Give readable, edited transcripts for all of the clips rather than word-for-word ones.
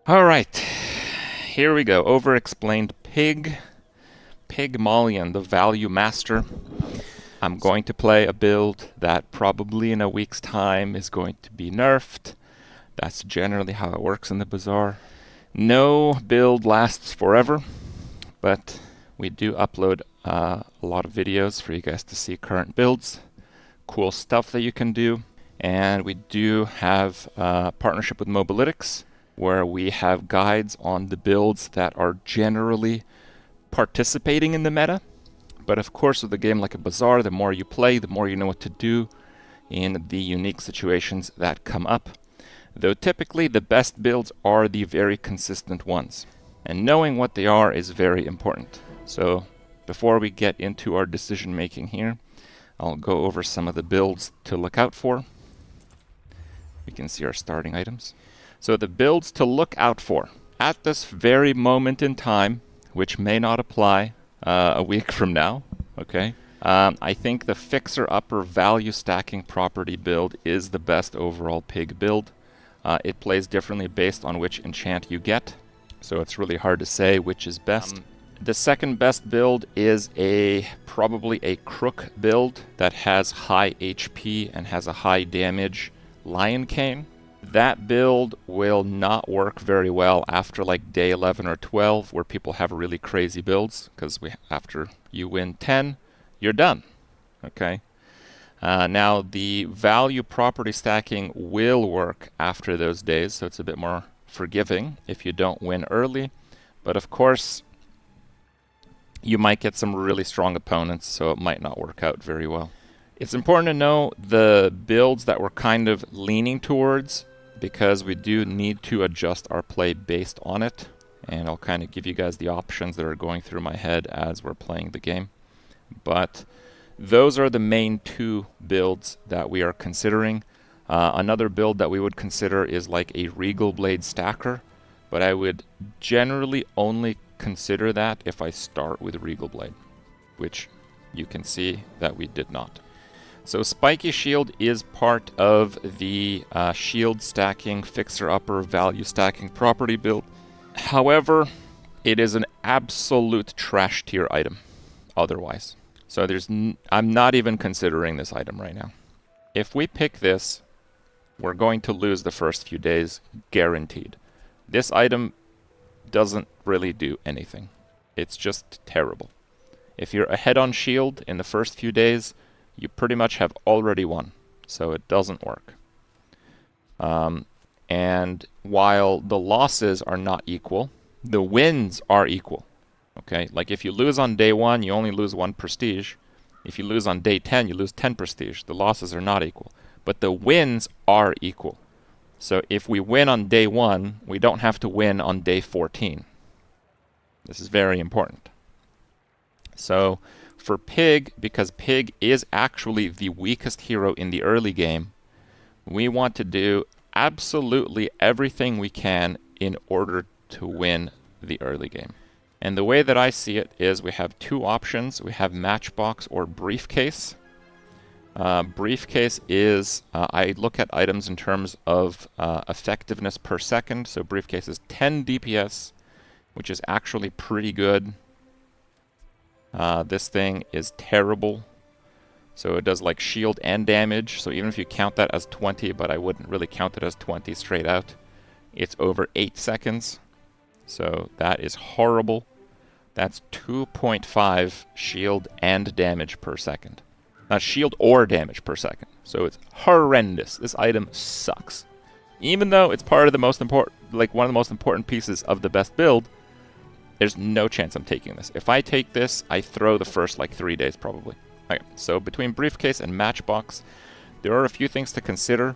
Alright, here we go. Over-explained Pig. Pygmalion, the value master. I'm going to play a build that probably in a week's time is going to be nerfed. That's generally how it works in the Bazaar. No build lasts forever, but we do upload a lot of videos for you guys to see current builds, cool stuff that you can do, and we do have a partnership with Mobalytics, where we have guides on the builds that are generally participating in the meta. But of course, with a game like a Bazaar, the more you play, the more you know what to do in the unique situations that come up. Though typically the best builds are the very consistent ones. And knowing what they are is very important. So before we get into our decision making here, I'll go over some of the builds to look out for. We can see our starting items. So the builds to look out for at this very moment in time, which may not apply a week from now, okay? I think the fixer-upper value stacking property build is the best overall pig build. It plays differently based on which enchant you get, so it's really hard to say which is best. The second best build is probably a crook build that has high HP and has a high damage Lion Cane. That build will not work very well after like day 11 or 12, where people have really crazy builds, because after you win 10, you're done. Okay. Now the value property stacking will work after those days, so it's a bit more forgiving if you don't win early. But of course, you might get some really strong opponents, so it might not work out very well. It's important to know the builds that we're kind of leaning towards, because we do need to adjust our play based on it. And I'll kind of give you guys the options that are going through my head as we're playing the game. But those are the main two builds that we are considering. Another build that we would consider is like a Regal Blade Stacker, but I would generally only consider that if I start with Regal Blade, which you can see that we did not. So Spiky Shield is part of the shield stacking, fixer-upper, value stacking property build. However, it is an absolute trash tier item otherwise. So I'm not even considering this item right now. If we pick this, we're going to lose the first few days, guaranteed. This item doesn't really do anything. It's just terrible. If you're ahead on shield in the first few days, you pretty much have already won, so it doesn't work. And while the losses are not equal, the wins are equal. Okay, like if you lose on day 1, you only lose 1 prestige. If you lose on day 10, you lose 10 prestige. The losses are not equal, but the wins are equal. So if we win on day 1, we don't have to win on day 14. This is very important. So for Pig, because Pig is actually the weakest hero in the early game, we want to do absolutely everything we can in order to win the early game. And the way that I see it is we have two options. We have Matchbox or Briefcase. Briefcase is, I look at items in terms of effectiveness per second. So Briefcase is 10 DPS, which is actually pretty good. This thing is terrible. So it does like shield and damage. So even if you count that as 20, but I wouldn't really count it as 20 straight out, it's over 8 seconds. So that is horrible. That's 2.5 shield and damage per second. Not shield or damage per second. So it's horrendous. This item sucks. Even though it's part of the most important, like one of the most important pieces of the best build, there's no chance I'm taking this. If I take this, I throw the first like 3 days probably. Okay, so between Briefcase and Matchbox, there are a few things to consider.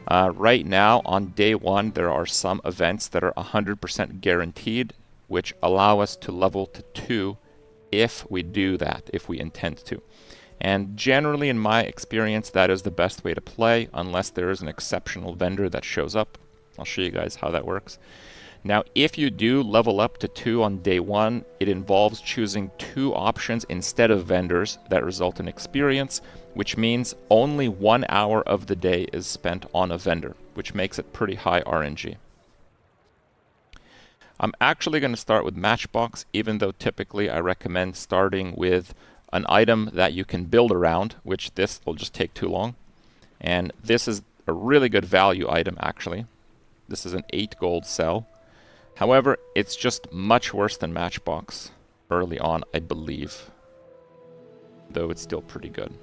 Right now, on day 1, there are some events that are 100% guaranteed, which allow us to level to 2 if we do that, if we intend to. And generally, in my experience, that is the best way to play, unless there is an exceptional vendor that shows up. I'll show you guys how that works. Now, if you do level up to 2 on day 1, it involves choosing 2 options instead of vendors that result in experience, which means only 1 hour of the day is spent on a vendor, which makes it pretty high RNG. I'm actually going to start with Matchbox, even though typically I recommend starting with an item that you can build around, which this will just take too long. And this is a really good value item, actually. This is an 8 gold cell. However, it's just much worse than Matchbox early on, I believe. Though it's still pretty good.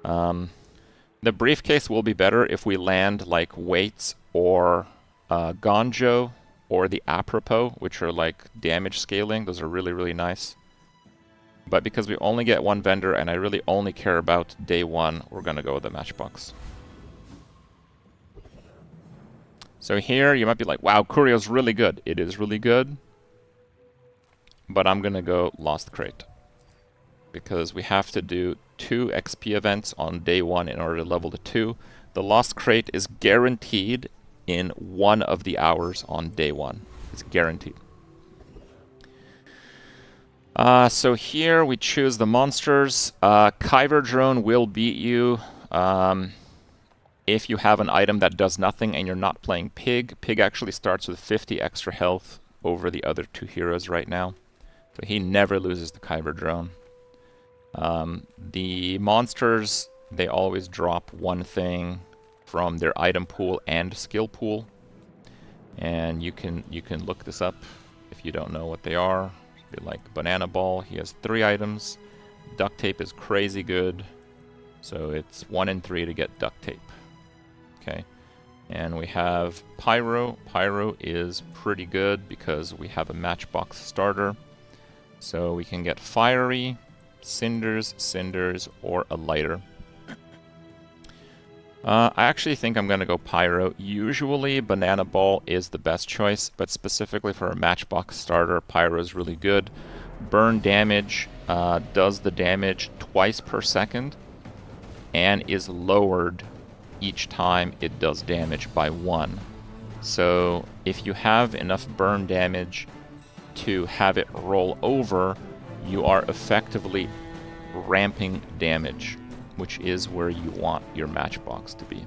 The briefcase will be better if we land like weights or Gonjo or the Apropos, which are like damage scaling. Those are really, really nice. But because we only get one vendor and I really only care about day one, we're going to go with the Matchbox. So here you might be like, wow, Curio's really good. It is really good. But I'm going to go Lost Crate. Because we have to do 2 XP events on day 1 in order to level to 2. The Lost Crate is guaranteed in 1 of the hours on day 1. It's guaranteed. So here we choose the monsters. Kyber Drone will beat you if you have an item that does nothing and you're not playing Pig. Pig actually starts with 50 extra health over the other 2 heroes right now. So he never loses the Kyber Drone. The monsters, they always drop 1 thing from their item pool and skill pool. And you can look this up if you don't know what they are. Be like Banana Ball, he has 3 items. Duct Tape is crazy good. So it's 1 in 3 to get Duct Tape. Okay. And we have Pyro. Pyro is pretty good because we have a Matchbox starter. So we can get Fiery, Cinders, or a Lighter. I actually think I'm going to go Pyro. Usually Banana Ball is the best choice, but specifically for a Matchbox starter, Pyro is really good. Burn damage does the damage twice per second and is lowered each time it does damage by 1. So if you have enough burn damage to have it roll over, you are effectively ramping damage, which is where you want your Matchbox to be.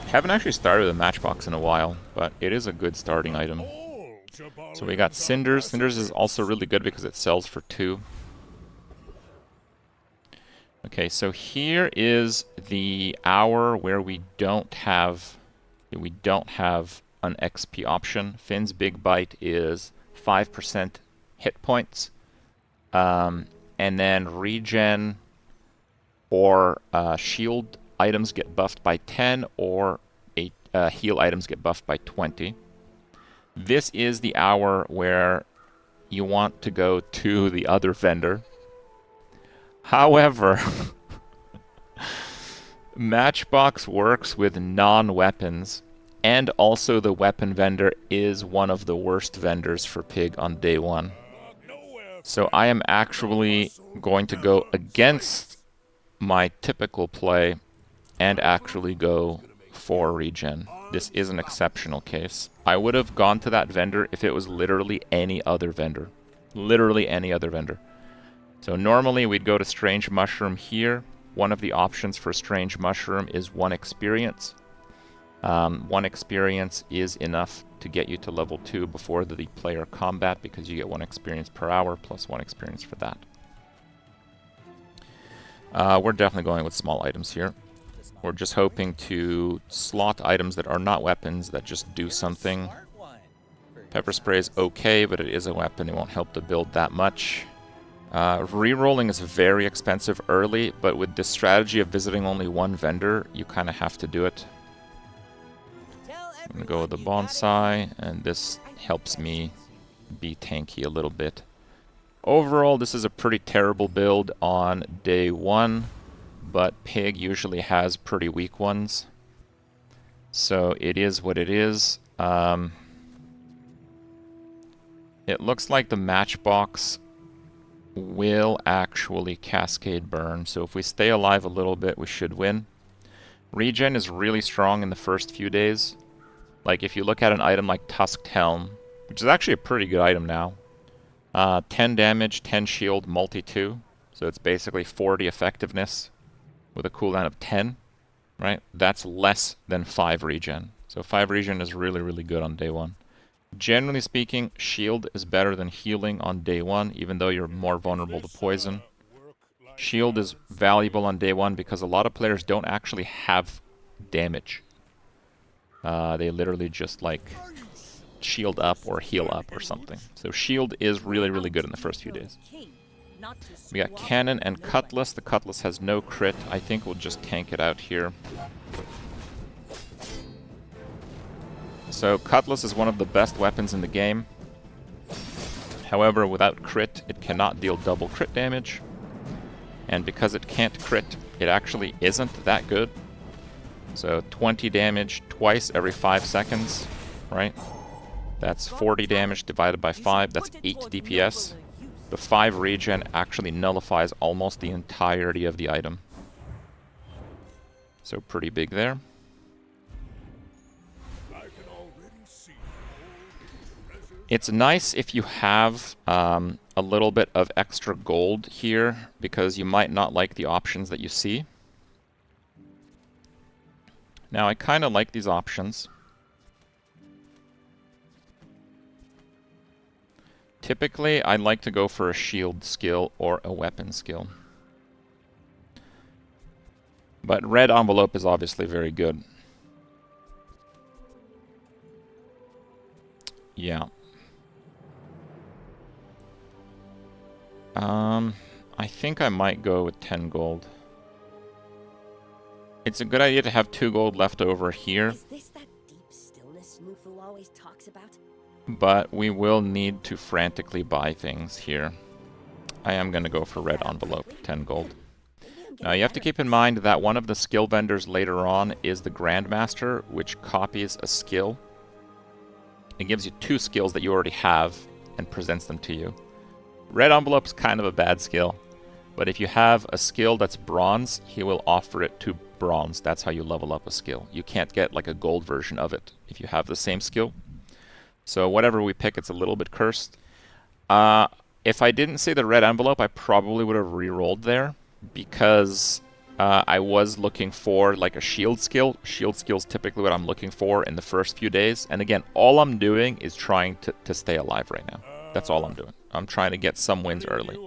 Haven't actually started with a Matchbox in a while, but it is a good starting item. So we got Cinders. Cinders is also really good because it sells for 2. Okay, so here is the hour where we don't have an XP option. Finn's Big Bite is 5% hit points, and then regen or shield items get buffed by 10, or heal items get buffed by 20. This is the hour where you want to go to the other vendor. However, Matchbox works with non-weapons, and also the weapon vendor is one of the worst vendors for Pig on day 1. So I am actually going to go against my typical play and actually go for regen. This is an exceptional case. I would have gone to that vendor if it was literally any other vendor. Literally any other vendor. So normally we'd go to Strange Mushroom here. One of the options for Strange Mushroom is 1 experience. 1 experience is enough to get you to level 2 before the player combat, because you get 1 experience per hour plus 1 experience for that. We're definitely going with small items here. We're just hoping to slot items that are not weapons that just do something. Pepper Spray is okay, but it is a weapon. It won't help the build that much. Rerolling is very expensive early, but with this strategy of visiting only 1 vendor, you kind of have to do it. I'm going to go with the Bonsai, and this helps me be tanky a little bit. Overall, this is a pretty terrible build on day 1, but Pig usually has pretty weak ones. So it is what it is. It looks like the Matchbox will actually cascade burn, so if we stay alive a little bit, we should win. Regen is really strong in the first few days. Like if you look at an item like Tusked Helm, which is actually a pretty good item now, 10 damage, 10 shield, multi-2. So it's basically 40 effectiveness with a cooldown of 10, right? That's less than 5 regen. So 5 regen is really, really good on day 1. Generally speaking, shield is better than healing on day 1, even though you're more vulnerable to poison. Shield is valuable on day 1 because a lot of players don't actually have damage. They literally just like shield up or heal up or something. So shield is really, really good in the first few days. We got cannon and cutlass. The cutlass has no crit. I think we'll just tank it out here. So cutlass is one of the best weapons in the game. However, without crit, it cannot deal double crit damage. And because it can't crit, it actually isn't that good. So 20 damage twice every 5 seconds, right? That's 40 damage divided by 5, that's 8 DPS. The 5 regen actually nullifies almost the entirety of the item. So pretty big there. It's nice if you have a little bit of extra gold here, because you might not like the options that you see. Now, I kind of like these options. Typically, I'd like to go for a shield skill or a weapon skill. But red envelope is obviously very good. Yeah. I think I might go with 10 gold. It's a good idea to have 2 gold left over here. Is this that deep stillness Mufu always talks about? But we will need to frantically buy things here. I am going to go for red envelope, 10 gold. Now you have to keep in mind that one of the skill vendors later on is the Grandmaster, which copies a skill. It gives you 2 skills that you already have and presents them to you. Red envelope is kind of a bad skill, but if you have a skill that's bronze, he will offer it to bronze. That's how you level up a skill. You can't get like a gold version of it if you have the same skill. So whatever we pick, it's a little bit cursed. If I didn't say the red envelope, I probably would have re-rolled there, because I was looking for like a shield skill. Shield skill is typically what I'm looking for in the first few days. And again, all I'm doing is trying to stay alive right now. That's all I'm doing. I'm trying to get some wins early.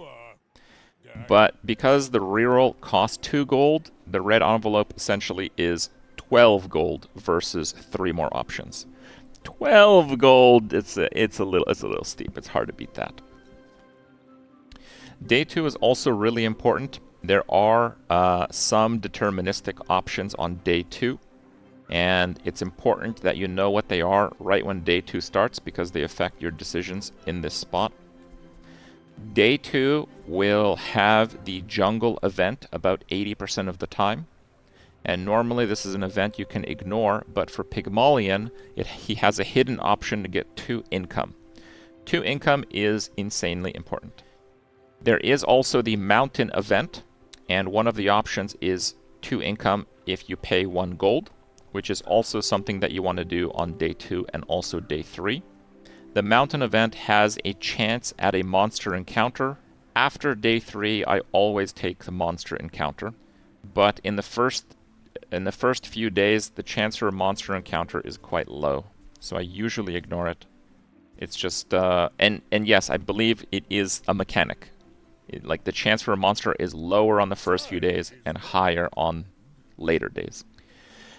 But because the reroll costs 2 gold, the red envelope essentially is 12 gold versus 3 more options. 12 gold, it's a little steep. It's hard to beat that. Day 2 is also really important. There are some deterministic options on day 2, and it's important that you know what they are right when day 2 starts, because they affect your decisions in this spot. Day 2 will have the jungle event about 80% of the time, and normally this is an event you can ignore, but for Pygmalion, he has a hidden option to get 2 income. 2 income is insanely important. There is also the mountain event, and one of the options is 2 income if you pay 1 gold, which is also something that you want to do on day 2 and also day 3. The mountain event has a chance at a monster encounter. After day 3, I always take the monster encounter, but in the first few days, the chance for a monster encounter is quite low, so I usually ignore it. It's just, and yes, I believe it is a mechanic. Like, the chance for a monster is lower on the first few days and higher on later days.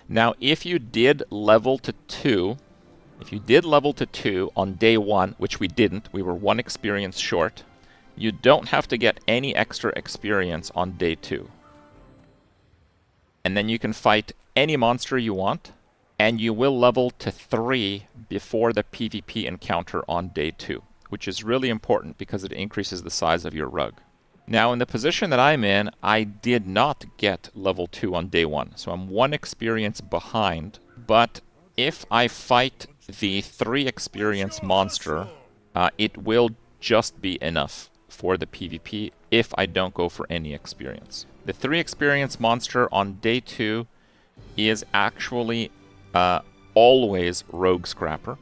Now, if you did level to 2 on day 1, which we didn't, we were 1 experience short, you don't have to get any extra experience on day 2. And then you can fight any monster you want, and you will level to 3 before the PvP encounter on day 2, which is really important because it increases the size of your rug. Now, in the position that I'm in, I did not get level 2 on day 1, so I'm 1 experience behind, but if I fight the 3 experience monster, it will just be enough for the PvP if I don't go for any experience. The 3 experience monster on day 2 is actually always Rogue Scrapper,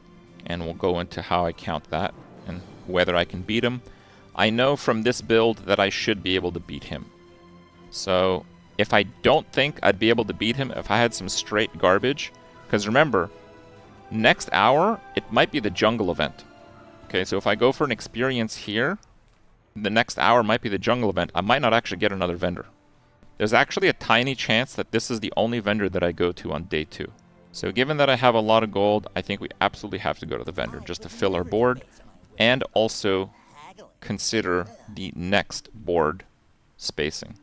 and we'll go into how I count that and whether I can beat him. I know from this build that I should be able to beat him. So if I don't think I'd be able to beat him if I had some straight garbage, because remember, next hour, it might be the jungle event. Okay, so if I go for an experience here, the next hour might be the jungle event. I might not actually get another vendor. There's actually a tiny chance that this is the only vendor that I go to on day 2. So given that I have a lot of gold, I think we absolutely have to go to the vendor just to fill our board and also consider the next board spacing.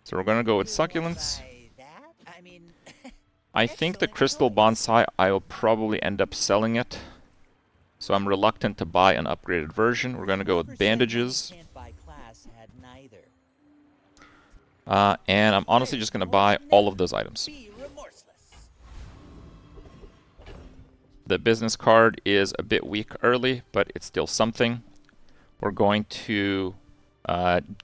So we're going to go with succulents. I think the crystal bonsai, I'll probably end up selling it. So I'm reluctant to buy an upgraded version. We're going to go with bandages. And I'm honestly just going to buy all of those items. The business card is a bit weak early, but it's still something. We're going to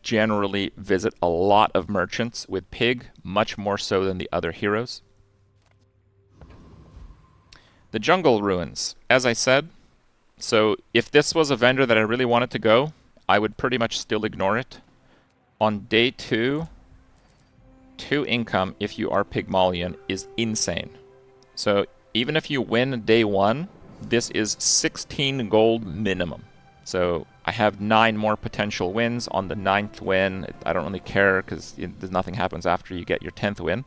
generally visit a lot of merchants with Pig, much more so than the other heroes. The jungle ruins, as I said. So if this was a vendor that I really wanted to go, I would pretty much still ignore it. On day 2, 2 income if you are Pygmalion is insane. So even if you win day 1, this is 16 gold minimum. So I have 9 more potential wins on the 9th win. I don't really care because nothing happens after you get your 10th win.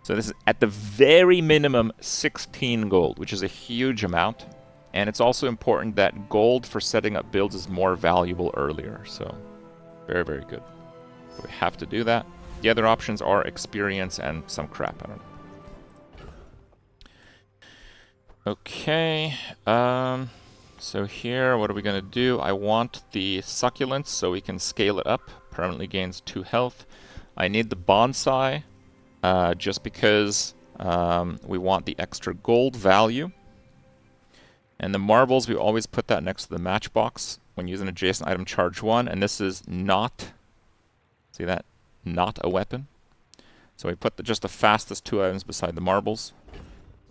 So this is at the very minimum 16 gold, which is a huge amount. And it's also important that gold for setting up builds is more valuable earlier. So very, very good. So we have to do that. The other options are experience and some crap. I don't know. Okay. So here, what are we going to do? I want the succulents so we can scale it up. Permanently gains 2 health. I need the bonsai just because we want the extra gold value. And the marbles, we always put that next to the matchbox when using adjacent item charge 1. And this is not, see that? Not a weapon. So we put just the fastest 2 items beside the marbles.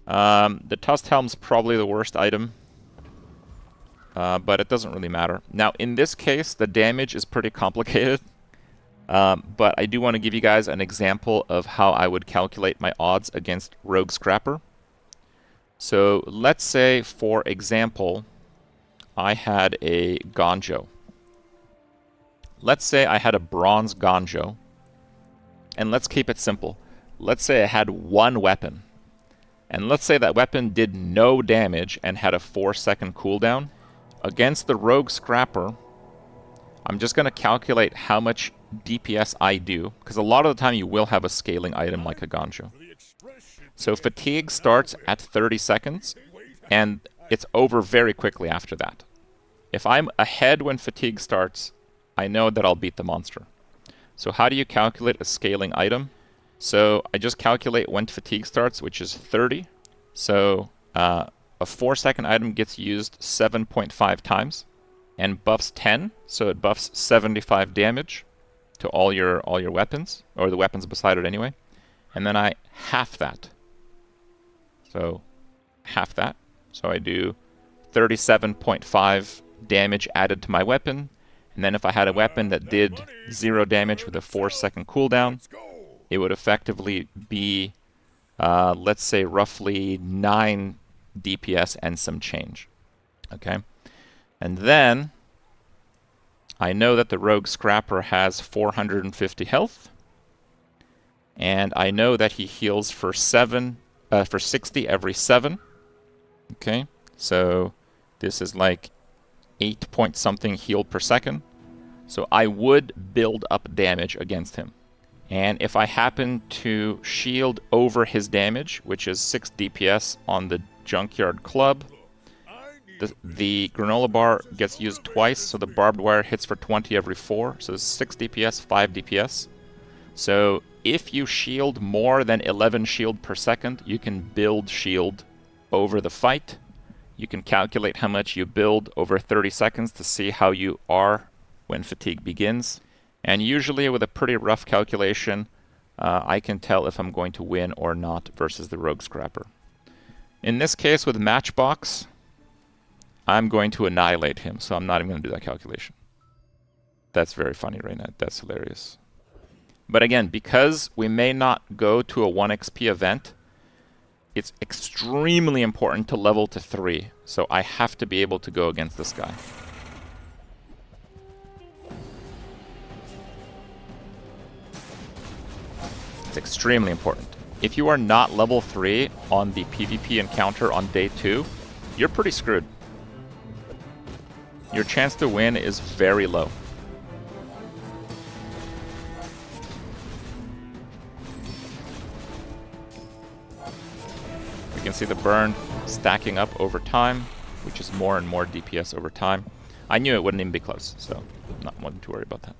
The Tusked Helm's probably the worst item. But it doesn't really matter. Now, in this case, the damage is pretty complicated. But I do want to give you guys an example of how I would calculate my odds against Rogue Scrapper. So let's say, for example, I had a Gonjo. Let's say I had a bronze Gonjo. And let's keep it simple. Let's say I had 1 weapon. And let's say that weapon did no damage and had a 4-second cooldown. Against the Rogue Scrapper, I'm just going to calculate how much DPS I do, because a lot of the time you will have a scaling item like a Gonjo. So fatigue starts at 30 seconds, and it's over very quickly after that. If I'm ahead when fatigue starts, I know that I'll beat the monster. So how do you calculate a scaling item? So I just calculate when fatigue starts, which is 30. So a 4-second item gets used 7.5 times and buffs 10, so it buffs 75 damage to all your weapons, or the weapons beside it anyway. And then I half that. So half that. So I do 37.5 damage added to my weapon. And then if I had a weapon that did 0 damage with a 4-second cooldown, it would effectively be, let's say, roughly 9 DPS and some change. Okay? And then I know that the Rogue Scrapper has 450 health. And I know that he heals for 60 every 7. Okay? So this is like 8 point something heal per second. So I would build up damage against him. And if I happen to shield over his damage, which is 6 DPS on the Junkyard Club, the granola bar gets used twice, so the barbed wire hits for 20 every 4. So it's 6 DPS, 5 DPS. So if you shield more than 11 shield per second, you can build shield over the fight. You can calculate how much you build over 30 seconds to see how you are when fatigue begins. And usually with a pretty rough calculation, I can tell if I'm going to win or not versus the Rogue Scrapper. In this case with Matchbox, I'm going to annihilate him, so I'm not even going to do that calculation. That's very funny right now. That's hilarious. But again, because we may not go to a 1 XP event, it's extremely important to level to 3. So I have to be able to go against this guy. It's extremely important. If you are not level 3 on the PvP encounter on day 2, you're pretty screwed. Your chance to win is very low. You can see the burn stacking up over time, which is more and more DPS over time. I knew it wouldn't even be close, so not wanting to worry about that.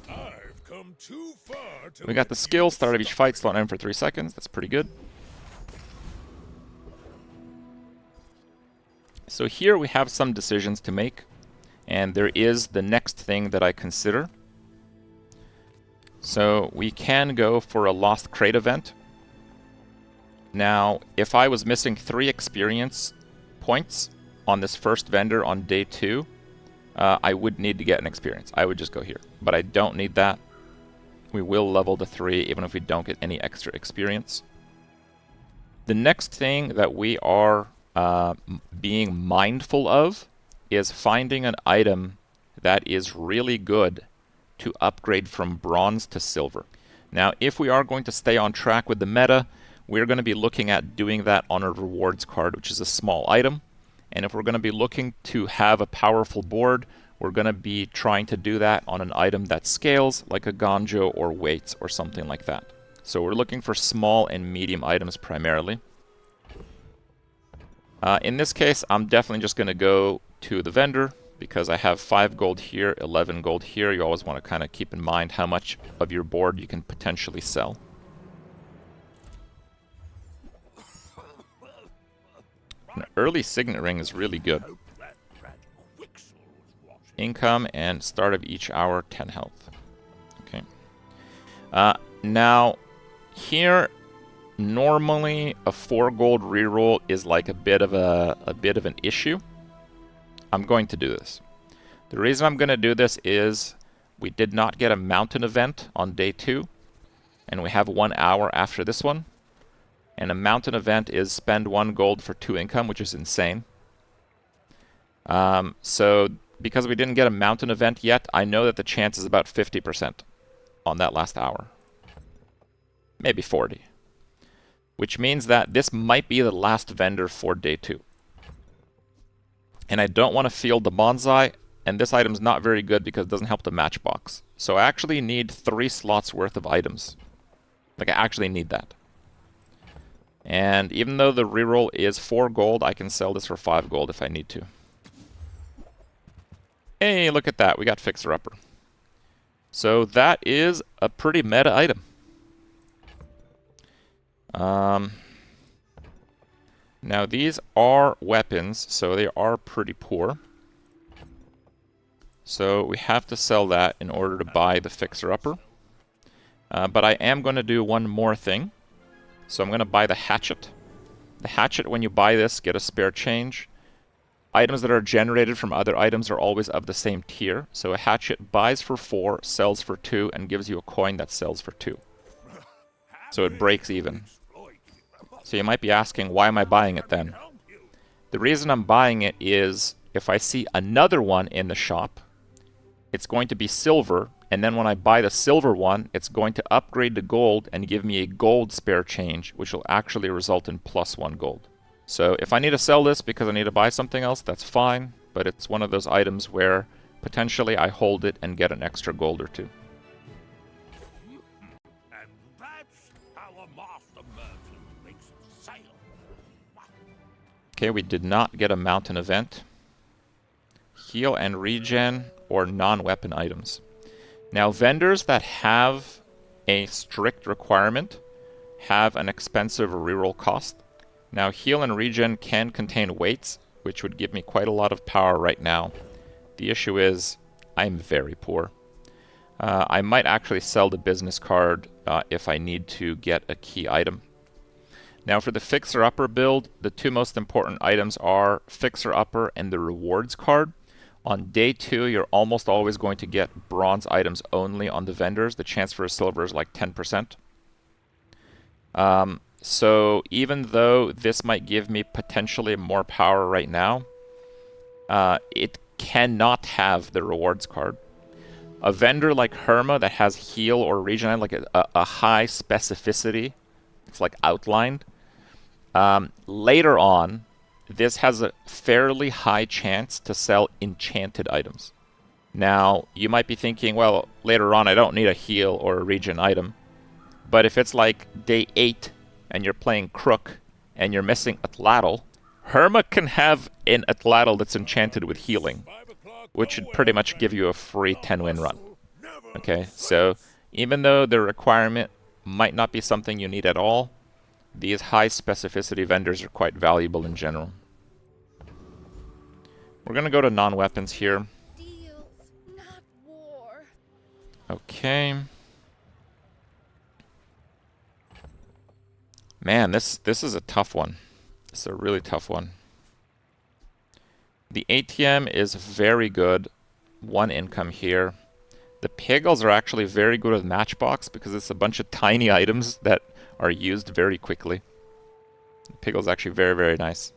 I've come too far to We got the skill, start of each fight, slowing in for 3 seconds. That's pretty good. So here we have some decisions to make, and there is the next thing that I consider. So we can go for a Lost Crate event. Now, if I was missing 3 experience points on this first vendor on day 2, I would need to get an experience. I would just go here, but I don't need that. We will level to 3 even if we don't get any extra experience. The next thing that we are being mindful of is finding an item that is really good to upgrade from bronze to silver. Now, if we are going to stay on track with the meta, we're going to be looking at doing that on a rewards card, which is a small item. And if we're going to be looking to have a powerful board, we're going to be trying to do that on an item that scales, like a Ganjo or weights or something like that. So we're looking for small and medium items primarily. In this case, I'm definitely just going to go to the vendor because I have 5 gold here, 11 gold here. You always want to kind of keep in mind how much of your board you can potentially sell. An early Signet Ring is really good. Income and start of each hour, 10 health. Okay. Now, here, normally a 4 gold reroll is like a bit of an issue. I'm going to do this. The reason I'm going to do this is we did not get a mountain event on day 2, and we have 1 hour after this one. And a mountain event is spend 1 gold for 2 income, which is insane. So because we didn't get a mountain event yet, I know that the chance is about 50% on that last hour. Maybe 40. Which means that this might be the last vendor for day 2. And I don't want to field the bonsai, and this item's not very good because it doesn't help the matchbox. So I actually need 3 slots worth of items. Like, I actually need that. And even though the reroll is 4 gold, I can sell this for 5 gold if I need to. Hey, look at that. We got Fixer Upper. So that is a pretty meta item. Now these are weapons, so they are pretty poor. So we have to sell that in order to buy the Fixer Upper. But I am going to do one more thing. So I'm going to buy the Hatchet. The Hatchet, when you buy this, get a spare change. Items that are generated from other items are always of the same tier. So a Hatchet buys for 4, sells for 2, and gives you a coin that sells for 2. So it breaks even. So you might be asking, why am I buying it then? The reason I'm buying it is, if I see another one in the shop, it's going to be silver, and then when I buy the silver one, it's going to upgrade to gold and give me a gold spare change, which will actually result in +1 gold. So if I need to sell this because I need to buy something else, that's fine, but it's one of those items where potentially I hold it and get an extra gold or 2. And that's how a master merchant makes a sale. Okay, we did not get a mountain event. Heal and regen or non-weapon items. Now, vendors that have a strict requirement have an expensive reroll cost. Now, heal and regen can contain weights, which would give me quite a lot of power right now. The issue is, I'm very poor. I might actually sell the business card if I need to get a key item. Now, for the Fixer Upper build, the 2 most important items are Fixer Upper and the rewards card. On day 2, you're almost always going to get bronze items only on the vendors. The chance for a silver is like 10%. So even though this might give me potentially more power right now, it cannot have the rewards card. A vendor like Herma that has heal or regen, like a high specificity, it's like outlined. Later on, this has a fairly high chance to sell enchanted items. Now, you might be thinking, well, later on I don't need a heal or a regen item. But if it's like day 8 and you're playing Crook and you're missing Atlatl, Herma can have an Atlatl that's enchanted with healing, which should pretty much give you a free 10-win run. Okay, so even though the requirement might not be something you need at all, these high specificity vendors are quite valuable in general. We're going to go to non-weapons here. Deals, not war. Okay. Man, this is a tough one. This is a really tough one. The ATM is very good. 1 income here. The Piggles are actually very good with Matchbox because it's a bunch of tiny items that are used very quickly. The Piggle's actually very, very nice.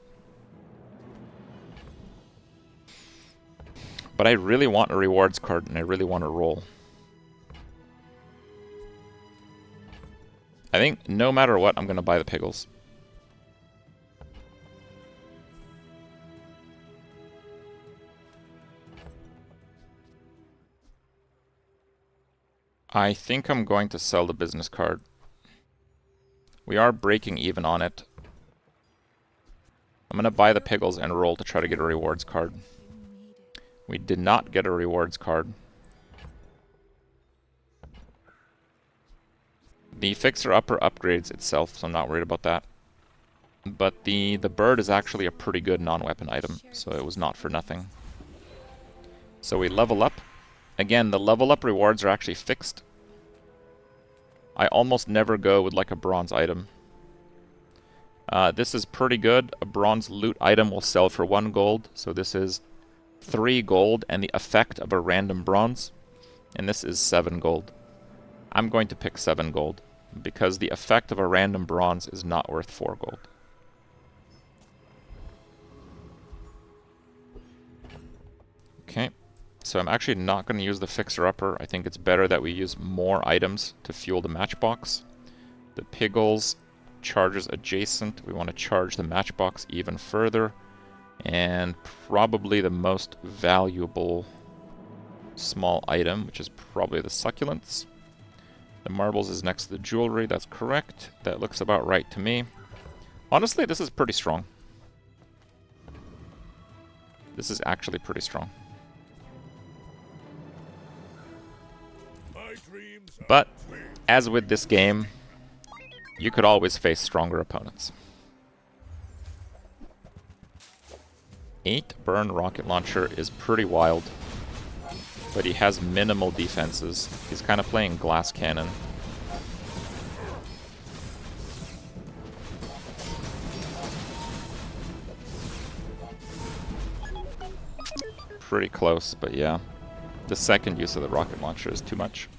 But I really want a rewards card and I really want to roll. I think no matter what, I'm going to buy the Piggles. I think I'm going to sell the business card. We are breaking even on it. I'm going to buy the Piggles and roll to try to get a rewards card. We did not get a rewards card. The fixer-upper upgrades itself, so I'm not worried about that. But the bird is actually a pretty good non-weapon item, so it was not for nothing. So we level up. Again, the level up rewards are actually fixed. I almost never go with like a bronze item. This is pretty good. A bronze loot item will sell for 1 gold, so this is 3 gold and the effect of a random bronze. And this is 7 gold. I'm going to pick 7 gold, because the effect of a random bronze is not worth 4 gold. Okay, so I'm actually not going to use the fixer-upper. I think it's better that we use more items to fuel the matchbox. The Piggles charges adjacent. We want to charge the matchbox even further. And probably the most valuable small item, which is probably the succulents. The marbles is next to the jewelry, that's correct. That looks about right to me. Honestly, this is pretty strong. This is actually pretty strong. But, as with this game, you could always face stronger opponents. 8 burn rocket launcher is pretty wild. But he has minimal defenses. He's kind of playing glass cannon. Pretty close, but yeah. The second use of the rocket launcher is too much.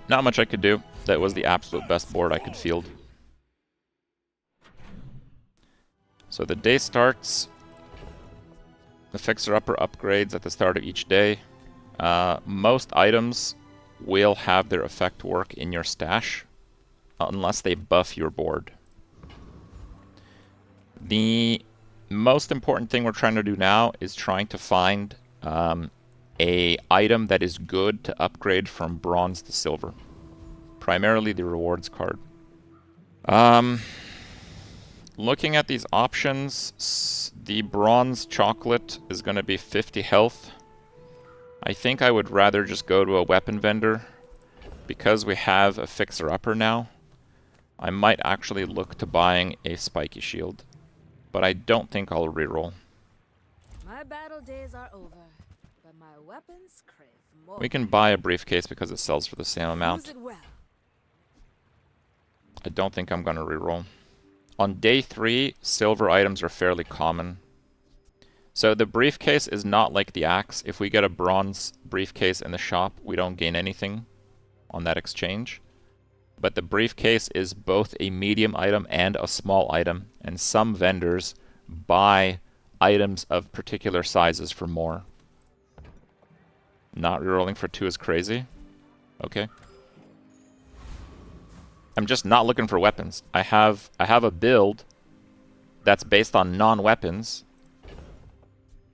Not much I could do. That was the absolute best board I could field. So the day starts. The fixer-upper upgrades at the start of each day. Most items will have their effect work in your stash, unless they buff your board. The most important thing we're trying to do now is trying to find a item that is good to upgrade from bronze to silver. Primarily the rewards card. Looking at these options, the bronze chocolate is going to be 50 health. I think I would rather just go to a weapon vendor. Because we have a fixer-upper now, I might actually look to buying a spiky shield. But I don't think I'll reroll. My battle days are over, but my weapons crave more. We can buy a briefcase because it sells for the same amount. Use it well. I don't think I'm going to reroll. On day 3, silver items are fairly common. So the briefcase is not like the axe. If we get a bronze briefcase in the shop, we don't gain anything on that exchange. But the briefcase is both a medium item and a small item, and some vendors buy items of particular sizes for more. Not rerolling for 2 is crazy. Okay. I'm just not looking for weapons. I have a build that's based on non-weapons,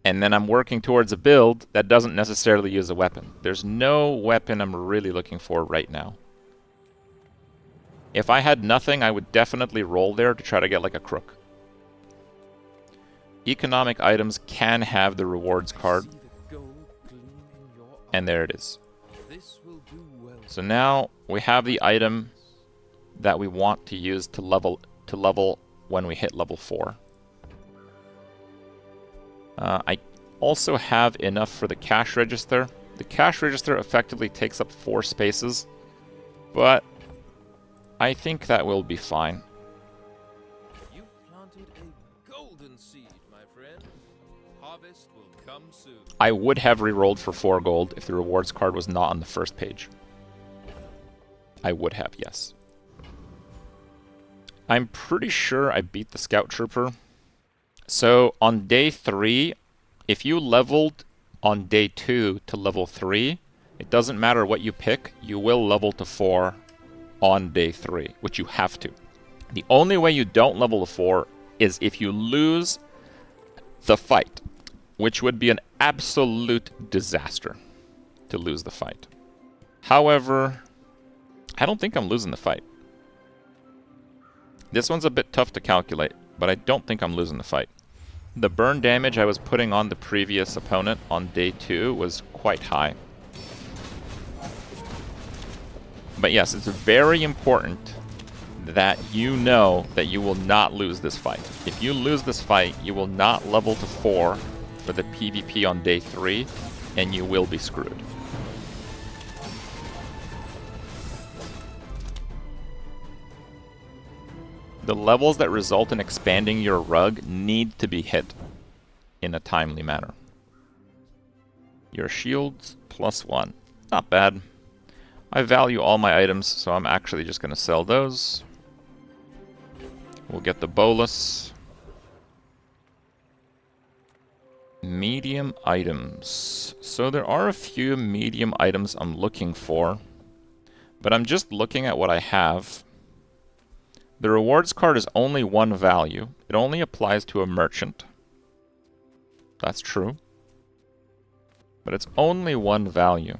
and then I'm working towards a build that doesn't necessarily use a weapon. There's no weapon I'm really looking for right now. If I had nothing, I would definitely roll there to try to get like a crook. Economic items can have the rewards card. And there it is. So now we have the item that we want to use to level when we hit level 4. I also have enough for the cash register. The cash register effectively takes up 4 spaces, but I think that will be fine. You've planted a golden seed, my friend. Harvest will come soon. I would have re-rolled for 4 gold if the rewards card was not on the first page. I would have, yes. I'm pretty sure I beat the Scout Trooper. So on day 3, if you leveled on day 2 to level 3, it doesn't matter what you pick, you will level to 4 on day 3, which you have to. The only way you don't level to 4 is if you lose the fight, which would be an absolute disaster to lose the fight. However, I don't think I'm losing the fight. This one's a bit tough to calculate, but I don't think I'm losing the fight. The burn damage I was putting on the previous opponent on day 2 was quite high. But yes, it's very important that you know that you will not lose this fight. If you lose this fight, you will not level to 4 for the PvP on day 3, and you will be screwed. The levels that result in expanding your rug need to be hit in a timely manner. Your shields +1. Not bad. I value all my items, so I'm actually just going to sell those. We'll get the bolus. Medium items. So there are a few medium items I'm looking for, but I'm just looking at what I have. The rewards card is only 1 value. It only applies to a merchant. That's true. But it's only 1 value.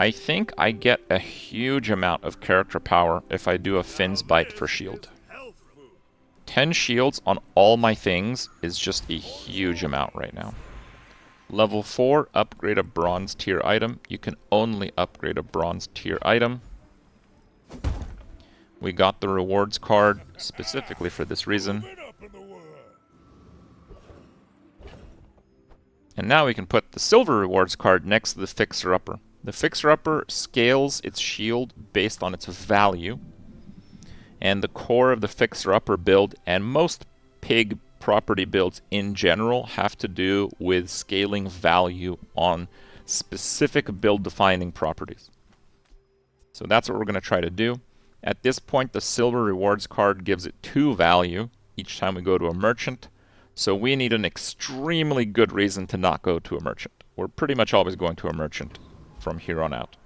I think I get a huge amount of character power if I do a Finn's Bite for shield. 10 shields on all my things is just a huge amount right now. Level 4, upgrade a bronze tier item. You can only upgrade a bronze tier item. We got the rewards card specifically for this reason. And now we can put the silver rewards card next to the fixer-upper. The fixer-upper scales its shield based on its value. And the core of the fixer-upper build, and most pig property builds in general, have to do with scaling value on specific build-defining properties. So that's what we're going to try to do. At this point, the silver rewards card gives it 2 value each time we go to a merchant. So we need an extremely good reason to not go to a merchant. We're pretty much always going to a merchant from here on out.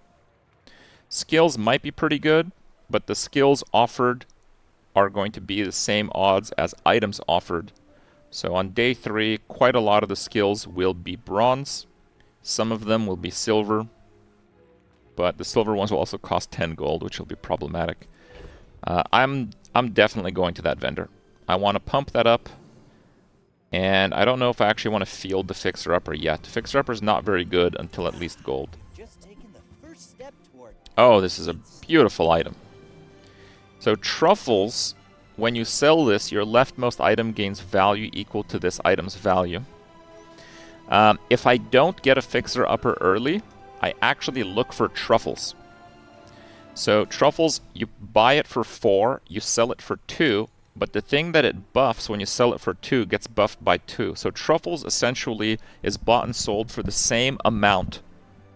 Skills might be pretty good, but the skills offered are going to be the same odds as items offered. So on day 3, quite a lot of the skills will be bronze. Some of them will be silver. But the silver ones will also cost 10 gold, which will be problematic. I'm definitely going to that vendor. I want to pump that up. And I don't know if I actually want to field the fixer-upper yet. Fixer-upper is not very good until at least gold. Oh, this is a beautiful item. So Truffles, when you sell this, your leftmost item gains value equal to this item's value. If I don't get a fixer-upper early, I actually look for Truffles. So Truffles, you buy it for 4, you sell it for 2, But the thing that it buffs when you sell it for 2 gets buffed by 2. So Truffles essentially is bought and sold for the same amount.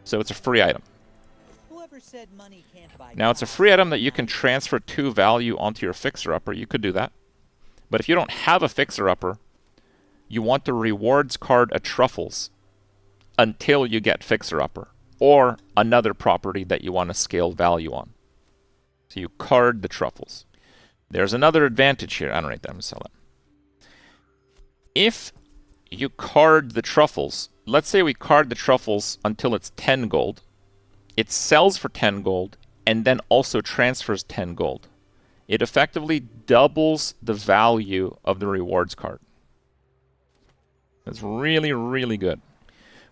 So it's a free item. Whoever said money can't buy Now it's a free item that you can transfer 2 value onto your fixer-upper. You could do that. But if you don't have a fixer-upper, you want the rewards card at Truffles until you get fixer-upper. Or another property that you want to scale value on. So you card the Truffles. There's another advantage here. I don't rate that. I'm going to sell it. If you card the Truffles, let's say we card the Truffles until it's 10 gold. It sells for 10 gold and then also transfers 10 gold. It effectively doubles the value of the rewards card. It's really, really good.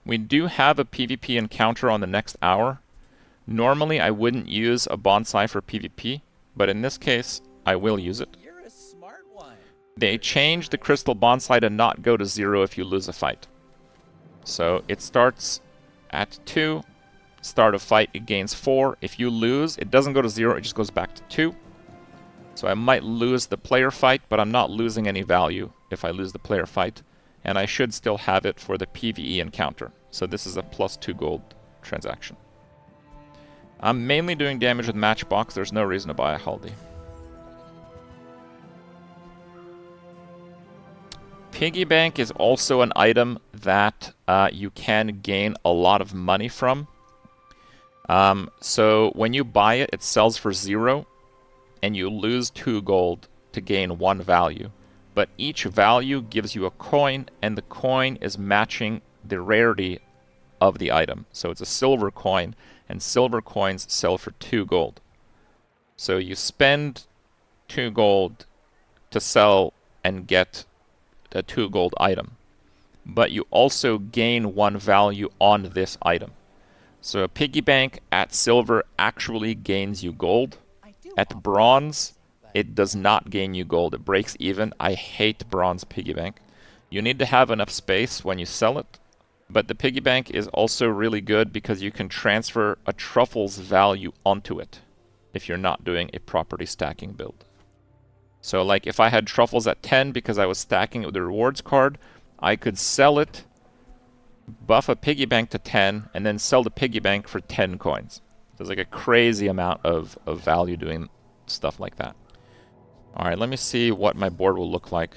We do have a PvP encounter on the next hour. Normally, I wouldn't use a bonsai for PvP, but in this case, I will use it. You're a smart one. They changed the crystal bonsai to not go to 0 if you lose a fight. So it starts at 2. Start a fight, it gains 4. If you lose, it doesn't go to 0, it just goes back to 2. So I might lose the player fight, but I'm not losing any value if I lose the player fight. And I should still have it for the PvE encounter. So this is a plus 2 gold transaction. I'm mainly doing damage with Matchbox. There's no reason to buy a Haldi. Piggy Bank is also an item that you can gain a lot of money from. So when you buy it, it sells for 0, and you lose 2 gold to gain 1 value. But each value gives you a coin, and the coin is matching the rarity of the item. So it's a silver coin, and silver coins sell for 2 gold. So you spend 2 gold to sell and get a 2 gold item. But you also gain 1 value on this item. So a piggy bank at silver actually gains you gold. At bronze, it does not gain you gold. It breaks even. I hate bronze piggy bank. You need to have enough space when you sell it. But the piggy bank is also really good because you can transfer a Truffles value onto it if you're not doing a property stacking build. So like if I had Truffles at 10 because I was stacking it with the rewards card, I could sell it, buff a piggy bank to 10, and then sell the piggy bank for 10 coins. There's like a crazy amount of value doing stuff like that. Alright, let me see what my board will look like.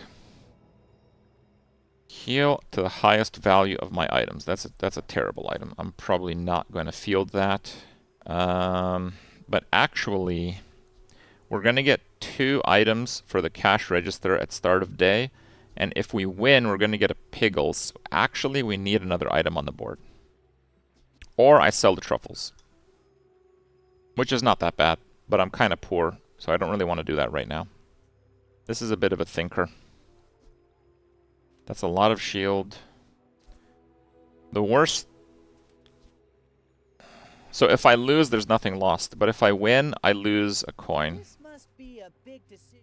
Heal to the highest value of my items. That's a terrible item. I'm probably not going to field that. But actually, we're going to get 2 items for the cash register at start of day. And if we win, we're going to get a Piggles. So actually, we need another item on the board. Or I sell the Truffles. Which is not that bad, but I'm kind of poor, so I don't really want to do that right now. This is a bit of a thinker. That's a lot of shield. The worst... So if I lose, there's nothing lost. But if I win, I lose a coin. This must be a big decision.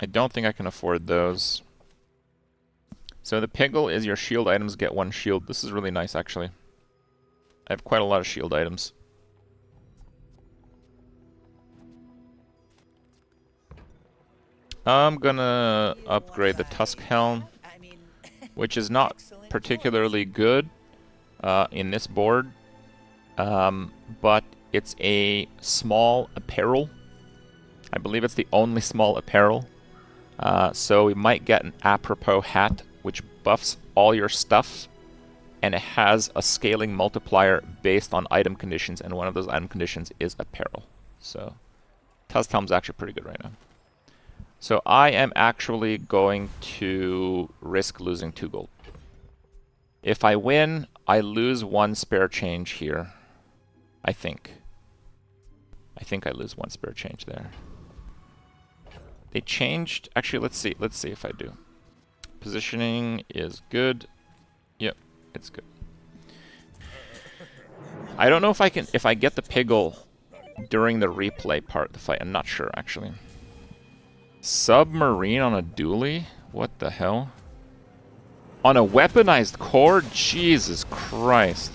I don't think I can afford those. So the Piggle is your shield items get 1 shield. This is really nice, actually. I have quite a lot of shield items. I'm gonna upgrade the Tusk Helm, which is not particularly good in this board, but it's a small apparel. I believe it's the only small apparel. So we might get an apropos hat, which buffs all your stuff, and it has a scaling multiplier based on item conditions, and one of those item conditions is apparel. So Tusk Helm's actually pretty good right now. So I am actually going to risk losing 2 gold. If I win, I lose 1 spare change here. I think I lose 1 spare change there. They changed... Actually, let's see if I do. Positioning is good. Yep, it's good. I don't know if I get the Piggle during the replay part of the fight. I'm not sure, actually. Submarine on a dually? What the hell? On a weaponized core? Jesus Christ.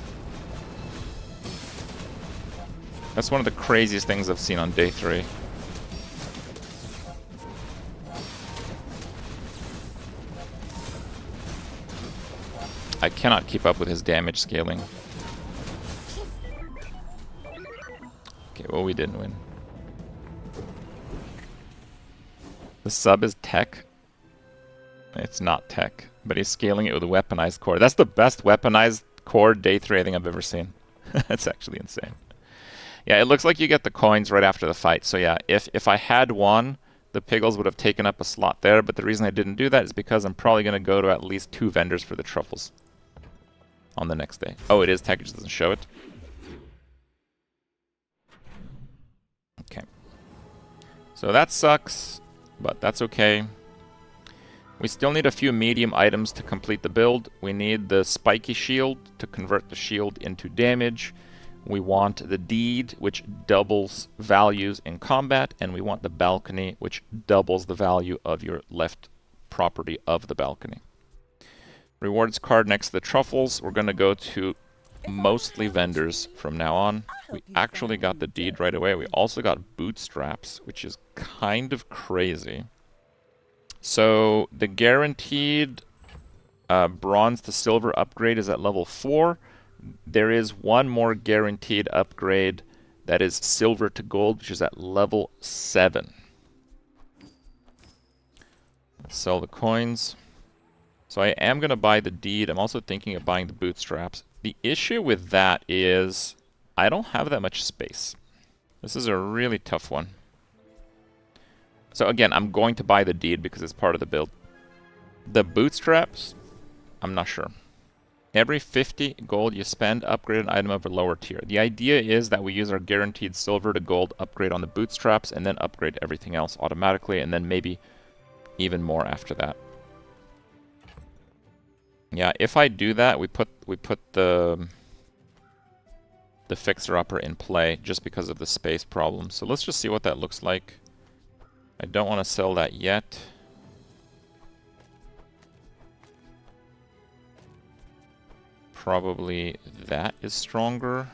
That's one of the craziest things I've seen on day 3. I cannot keep up with his damage scaling. Okay, well, we didn't win. The sub is tech. It's not tech, but he's scaling it with a weaponized core. That's the best weaponized core day 3 I think I've ever seen. That's actually insane. Yeah, it looks like you get the coins right after the fight. So yeah, if I had won, the Piggles would have taken up a slot there, but the reason I didn't do that is because I'm probably going to go to at least 2 vendors for the Truffles on the next day. Oh, it is tech, it just doesn't show it. Okay. So that sucks, but that's okay. We still need a few medium items to complete the build. We need the spiky shield to convert the shield into damage. We want the deed, which doubles values in combat, and we want the balcony, which doubles the value of your left property of the balcony. Rewards card next to the Truffles. We're going to go to mostly vendors from now on. We actually got the deed right away. We also got bootstraps, which is kind of crazy. So the guaranteed bronze to silver upgrade is at level 4. There is one more guaranteed upgrade that is silver to gold, which is at level 7. Let's sell the coins. So I am going to buy the deed. I'm also thinking of buying the bootstraps. The issue with that is I don't have that much space. This is a really tough one. So again, I'm going to buy the deed because it's part of the build. The bootstraps, I'm not sure. Every 50 gold you spend, upgrade an item of a lower tier. The idea is that we use our guaranteed silver to gold upgrade on the bootstraps and then upgrade everything else automatically, and then maybe even more after that. Yeah, if I do that, we put the fixer-upper in play just because of the space problem. So let's just see what that looks like. I don't want to sell that yet. Probably that is stronger.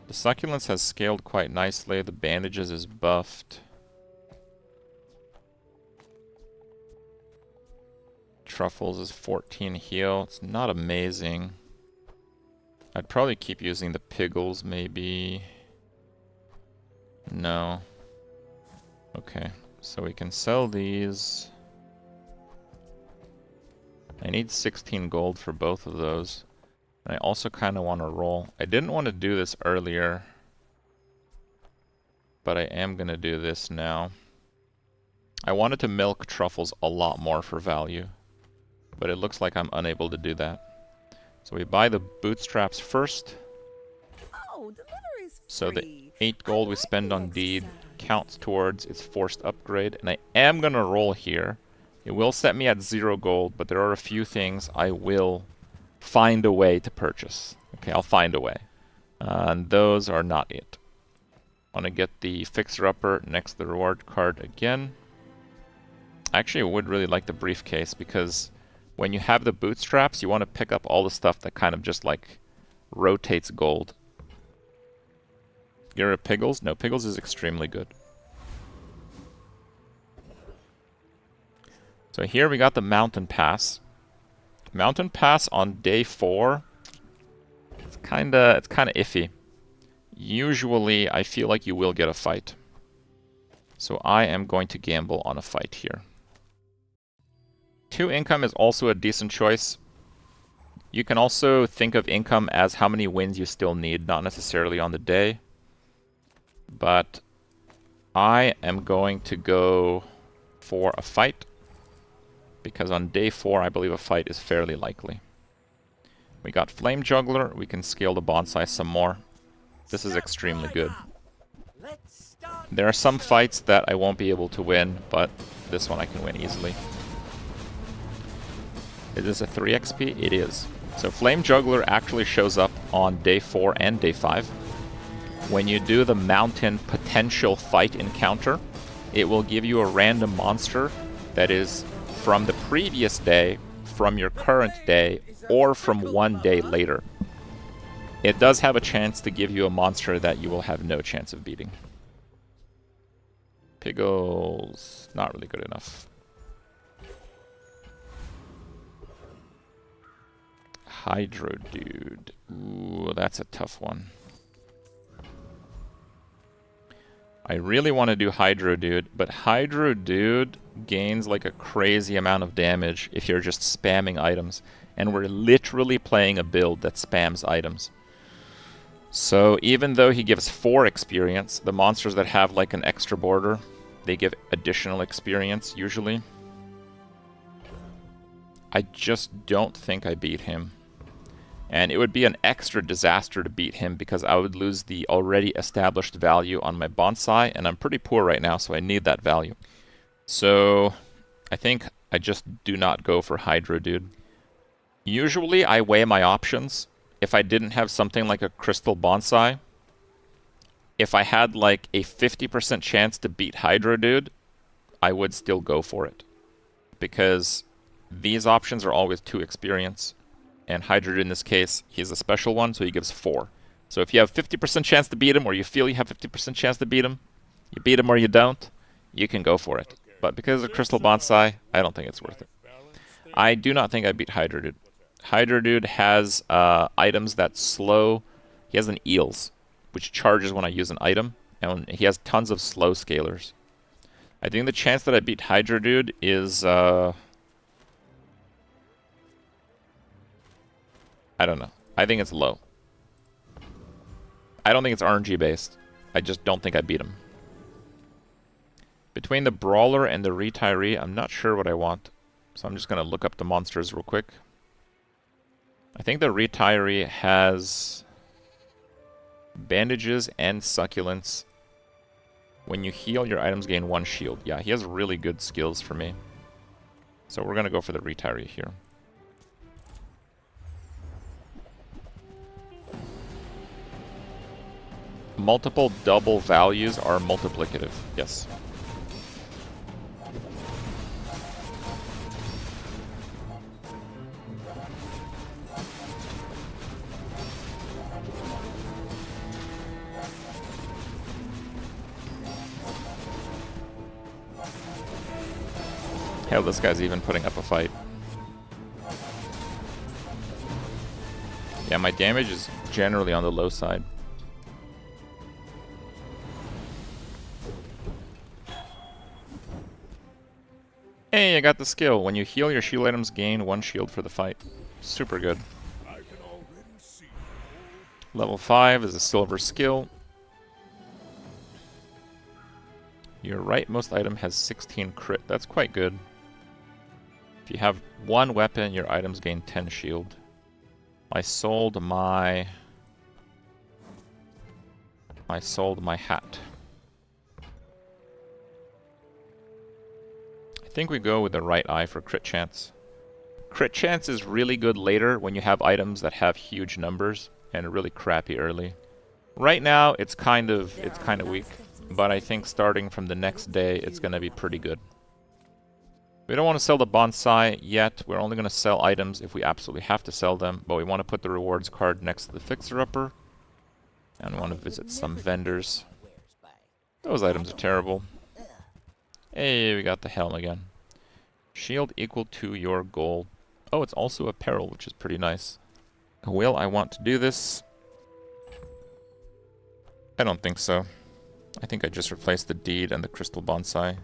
The succulents has scaled quite nicely. The bandages is buffed. Truffles is 14 heal. It's not amazing. I'd probably keep using the Piggles, maybe. No. Okay, so we can sell these. I need 16 gold for both of those. And I also kind of want to roll. I didn't want to do this earlier, but I am going to do this now. I wanted to milk Truffles a lot more for value, but it looks like I'm unable to do that. So we buy the bootstraps first. Oh, delivery's So the free. 8 gold we spend on deed counts towards its forced upgrade. And I am going to roll here. It will set me at 0 gold, but there are a few things I will find a way to purchase. Okay, I'll find a way. And those are not it. I want to get the fixer-upper next to the reward card again. Actually, I would really like the briefcase because when you have the bootstraps, you want to pick up all the stuff that kind of just like rotates gold. You're a Piggles? No, Piggles is extremely good. So here we got the Mountain Pass. Mountain Pass on day 4. It's kinda iffy. Usually I feel like you will get a fight. So I am going to gamble on a fight here. 2 income is also a decent choice. You can also think of income as how many wins you still need, not necessarily on the day. But I am going to go for a fight, because on day 4 I believe a fight is fairly likely. We got Flame Juggler, we can scale the bonsai some more. This is extremely good. There are some fights that I won't be able to win, but this one I can win easily. Is this a 3 XP? It is. So Flame Juggler actually shows up on day 4 and day 5. When you do the mountain potential fight encounter, it will give you a random monster that is from the previous day, from your current day, or from one day later. It does have a chance to give you a monster that you will have no chance of beating. Piggles. Not really good enough. Hydro Dude. Ooh, that's a tough one. I really want to do Hydro Dude, but Hydro Dude gains like a crazy amount of damage if you're just spamming items. And we're literally playing a build that spams items. So even though he gives 4 experience, the monsters that have like an extra border, they give additional experience usually. I just don't think I beat him. And it would be an extra disaster to beat him because I would lose the already established value on my bonsai, and I'm pretty poor right now, so I need that value. So I think I just do not go for Hydro Dude. Usually I weigh my options. If I didn't have something like a crystal bonsai, if I had like a 50% chance to beat Hydro Dude, I would still go for it. Because these options are always 2 experience. And Hydro Dude in this case, he's a special one, so he gives 4. So if you have 50% chance to beat him, or you feel you have 50% chance to beat him or you don't, you can go for it. But because of Crystal Bonsai, I don't think it's worth it. I do not think I beat Hydro Dude. Hydro Dude has items that slow. He has an Eels, which charges when I use an item, and he has tons of slow scalers. I think the chance that I beat Hydro Dude is... I don't know. I think it's low. I don't think it's RNG based. I just don't think I beat him. Between the Brawler and the Retiree, I'm not sure what I want. So I'm just going to look up the monsters real quick. I think the Retiree has bandages and succulents. When you heal, your items gain 1 shield. Yeah, he has really good skills for me. So we're going to go for the Retiree here. Multiple double values are multiplicative. Yes. Hell, this guy's even putting up a fight. Yeah, my damage is generally on the low side. Hey, I got the skill. When you heal, your shield items gain 1 shield for the fight. Super good. Level 5 is a silver skill. Your rightmost item has 16 crit. That's quite good. If you have 1 weapon, your items gain 10 shield. I sold my hat. I think we go with the right eye for crit chance. Crit chance is really good later when you have items that have huge numbers, and really crappy early. Right now it's kind of weak, but I think starting from the next day it's going to be pretty good. We don't want to sell the bonsai yet. We're only going to sell items if we absolutely have to sell them, but we want to put the rewards card next to the fixer-upper. And we want to visit some vendors. Those items are terrible. Hey, we got the helm again. Shield equal to your gold. Oh, it's also apparel, which is pretty nice. Will I want to do this? I don't think so. I think I just replaced the deed and the crystal bonsai.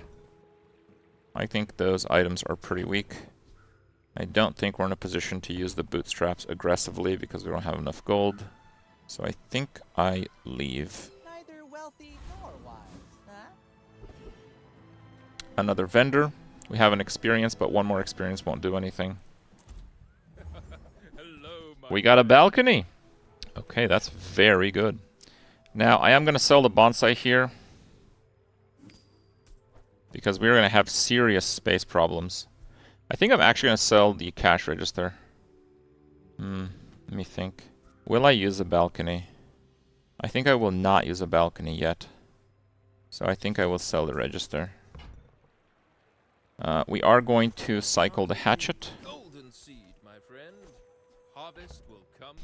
I think those items are pretty weak. I don't think we're in a position to use the bootstraps aggressively because we don't have enough gold. So I think I leave. Neither wealthy nor wise, huh? Another vendor. We have an experience, but 1 more experience won't do anything. Hello, my We got a balcony. Okay, that's very good. Now, I am going to sell the bonsai here, because we're going to have serious space problems. I think I'm actually going to sell the cash register. Let me think. Will I use a balcony? I think I will not use a balcony yet. So I think I will sell the register. We are going to cycle the hatchet. Golden seed, my friend. Harvest will come.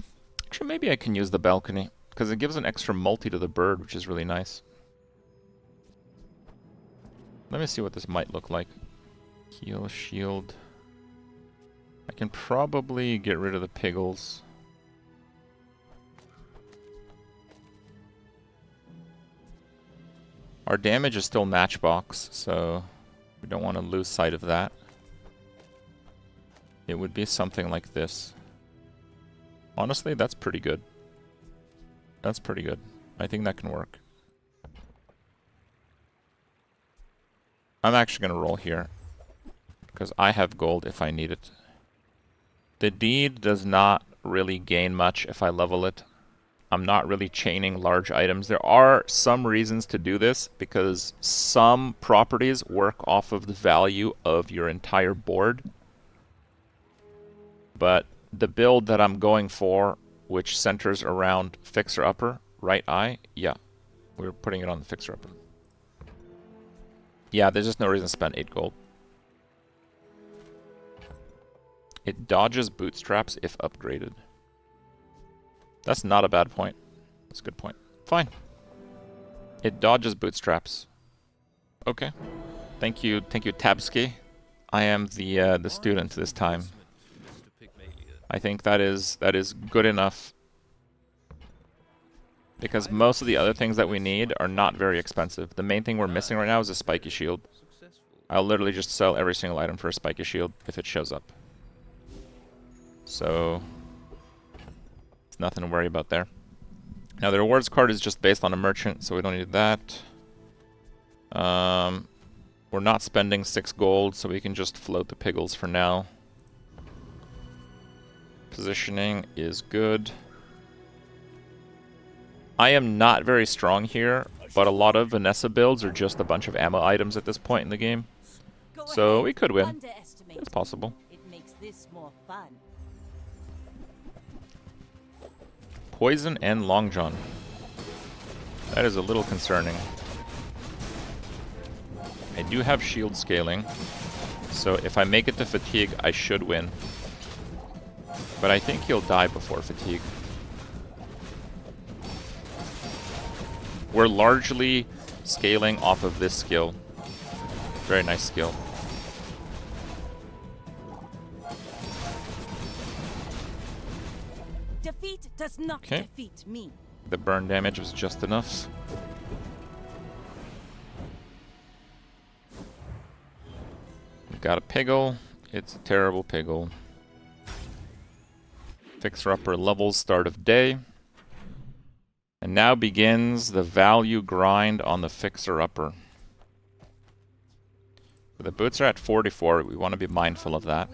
Actually, maybe I can use the balcony, because it gives an extra multi to the bird, which is really nice. Let me see what this might look like. Heal, shield. I can probably get rid of the piggles. Our damage is still matchbox, so we don't want to lose sight of that. It would be something like this. Honestly, that's pretty good. That's pretty good. I think that can work. I'm actually going to roll here, because I have gold if I need it. The deed does not really gain much if I level it. I'm not really chaining large items. There are some reasons to do this, because some properties work off of the value of your entire board. But the build that I'm going for, which centers around Fixer Upper, right eye, yeah, we're putting it on the Fixer Upper. Yeah, there's just no reason to spend 8 gold. It dodges bootstraps if upgraded. That's not a bad point. That's a good point. Fine. It dodges bootstraps. Okay. Thank you, Tabsky. I am the student this time. I think that is good enough. Because most of the other things that we need are not very expensive. The main thing we're missing right now is a spiky shield. I'll literally just sell every single item for a spiky shield if it shows up. So it's nothing to worry about there. Now the rewards card is just based on a merchant, so we don't need that. We're not spending 6 gold, so we can just float the piggles for now. Positioning is good. I am not very strong here, but a lot of Vanessa builds are just a bunch of ammo items at this point in the game. So we could win. It's possible. It makes this more fun. Poison and Long John. That is a little concerning. I do have shield scaling, so if I make it to fatigue, I should win. But I think he'll die before fatigue. We're largely scaling off of this skill. Very nice skill. Defeat does not defeat me. The burn damage was just enough. We've got a piggle. It's a terrible piggle. Fixer Upper levels, start of day. And now begins the value grind on the Fixer Upper. The boots are at 44. We want to be mindful of that.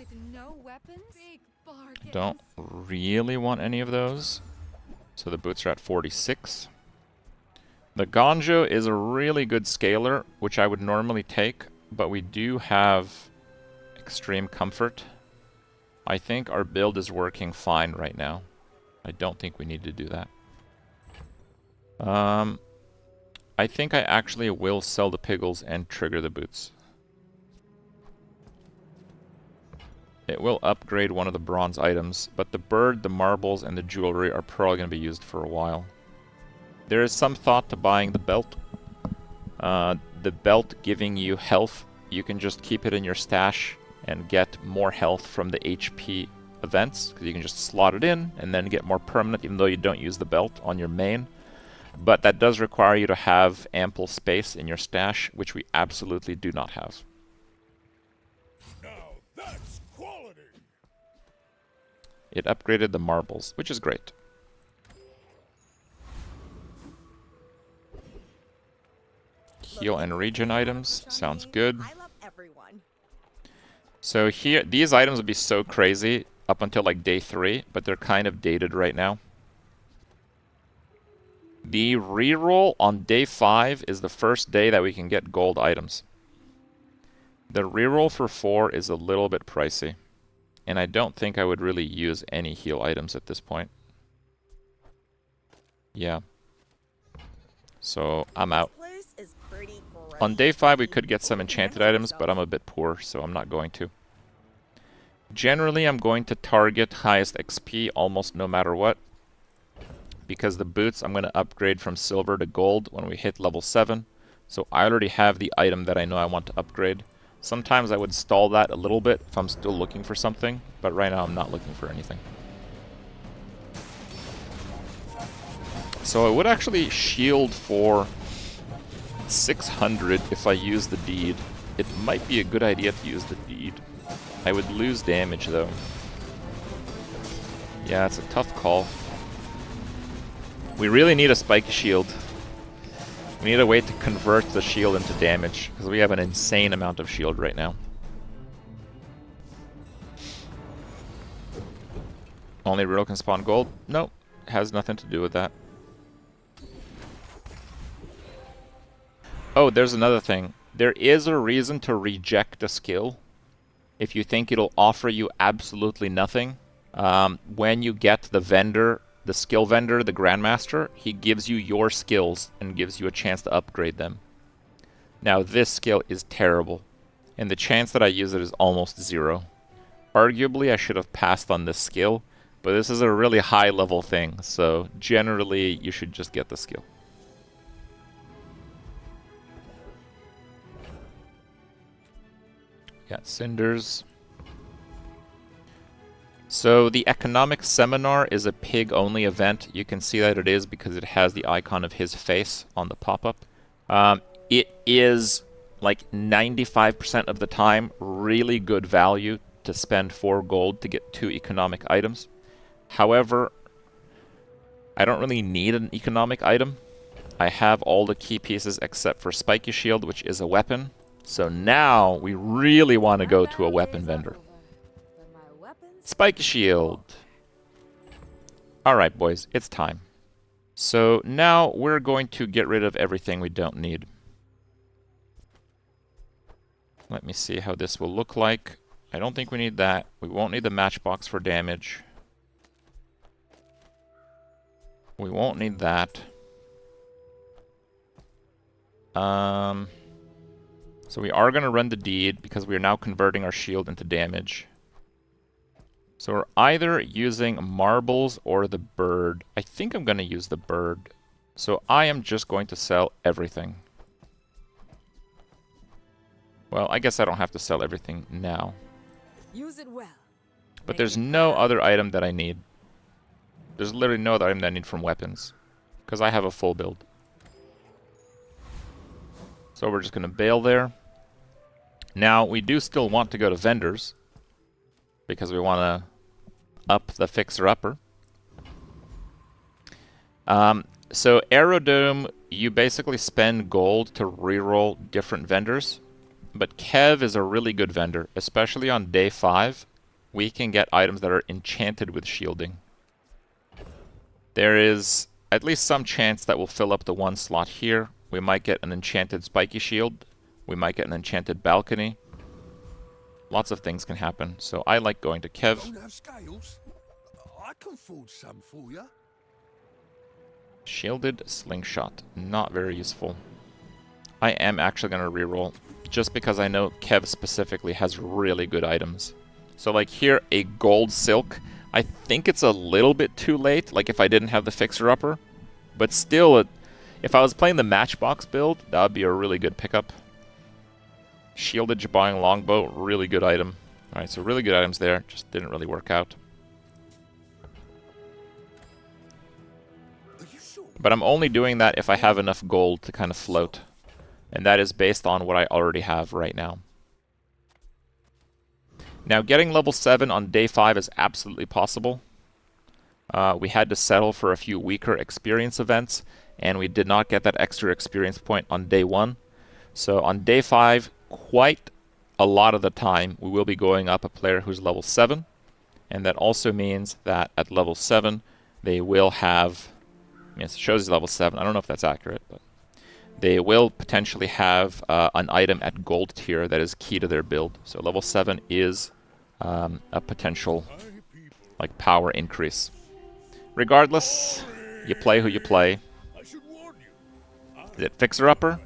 Don't really want any of those. So the boots are at 46. The Ganjo is a really good scaler, which I would normally take, but we do have extreme comfort. I think our build is working fine right now. I don't think we need to do that. I think I actually will sell the piggles and trigger the boots. It will upgrade one of the bronze items, but the bird, the marbles, and the jewelry are probably going to be used for a while. There is some thought to buying the belt. The belt giving you health, you can just keep it in your stash and get more health from the HP events, because you can just slot it in and then get more permanent even though you don't use the belt on your main. But that does require you to have ample space in your stash, which we absolutely do not have. Now that's quality. It upgraded the marbles, which is great. Heal and regen items, sounds good. I love everyone. So here, these items would be so crazy up until like day 3, but they're kind of dated right now. The reroll on day 5 is the first day that we can get gold items. The reroll for 4 is a little bit pricey, and I don't think I would really use any heal items at this point. Yeah. So I'm out. On day 5 we could get some enchanted items, but I'm a bit poor, so I'm not going to. Generally I'm going to target highest XP almost no matter what, because the boots I'm going to upgrade from silver to gold when we hit level 7. So I already have the item that I know I want to upgrade. Sometimes I would stall that a little bit if I'm still looking for something, but right now I'm not looking for anything. So I would actually shield for 600 if I use the deed. It might be a good idea to use the deed. I would lose damage though. Yeah, it's a tough call. We really need a spiky shield. We need a way to convert the shield into damage, because we have an insane amount of shield right now. Only Riddle can spawn gold? Nope, has nothing to do with that. Oh, there's another thing. There is a reason to reject a skill if you think it'll offer you absolutely nothing. When you get the vendor, the skill vendor, the Grandmaster, he gives you your skills and gives you a chance to upgrade them. Now this skill is terrible, and the chance that I use it is almost zero. Arguably I should have passed on this skill, but this is a really high level thing, so generally you should just get the skill. Got cinders. So the economic seminar is a pig-only event. You can see that it is because it has the icon of his face on the pop-up. It is like 95% of the time really good value to spend 4 gold to get 2 economic items. However, I don't really need an economic item. I have all the key pieces except for Spiky Shield, which is a weapon. So now we really want to go to a weapon vendor. Spiky Shield. Alright boys, it's time. So now we're going to get rid of everything we don't need. Let me see how this will look like. I don't think we need that. We won't need the matchbox for damage. We won't need that. So we are going to run the deed because we are now converting our shield into damage. So we're either using marbles or the bird. I think I'm going to use the bird. So I am just going to sell everything. Well, I guess I don't have to sell everything now. Use it well. But there's no other item that I need. There's literally no other item that I need from weapons, because I have a full build. So we're just going to bail there. Now, we do still want to go to vendors, because we want to up the fixer-upper. So Aerodome, you basically spend gold to reroll different vendors. But Kev is a really good vendor, especially on day 5. We can get items that are enchanted with shielding. There is at least some chance that we'll fill up the 1 slot here. We might get an enchanted spiky shield. We might get an enchanted balcony. Lots of things can happen, so I like going to Kev. Don't have scales? I can forge some for you. Shielded slingshot, not very useful. I am actually going to reroll, just because I know Kev specifically has really good items. So like here, a gold silk. I think it's a little bit too late, like if I didn't have the fixer-upper. But still, if I was playing the matchbox build, that would be a really good pickup. Shielded Jabang longbow, really good item. Alright, so really good items there, just didn't really work out. But I'm only doing that if I have enough gold to kind of float. And that is based on what I already have right now. Now, getting level 7 on day 5 is absolutely possible. We had to settle for a few weaker experience events, and we did not get that extra experience point on day 1. So on day 5, quite a lot of the time, we will be going up a player who's level 7. And that also means that at level 7, they will have... I mean, it shows level 7. I don't know if that's accurate, but... they will potentially have an item at gold tier that is key to their build. So level 7 is a potential like power increase. Regardless, you play who you play. Is it fixer-upper?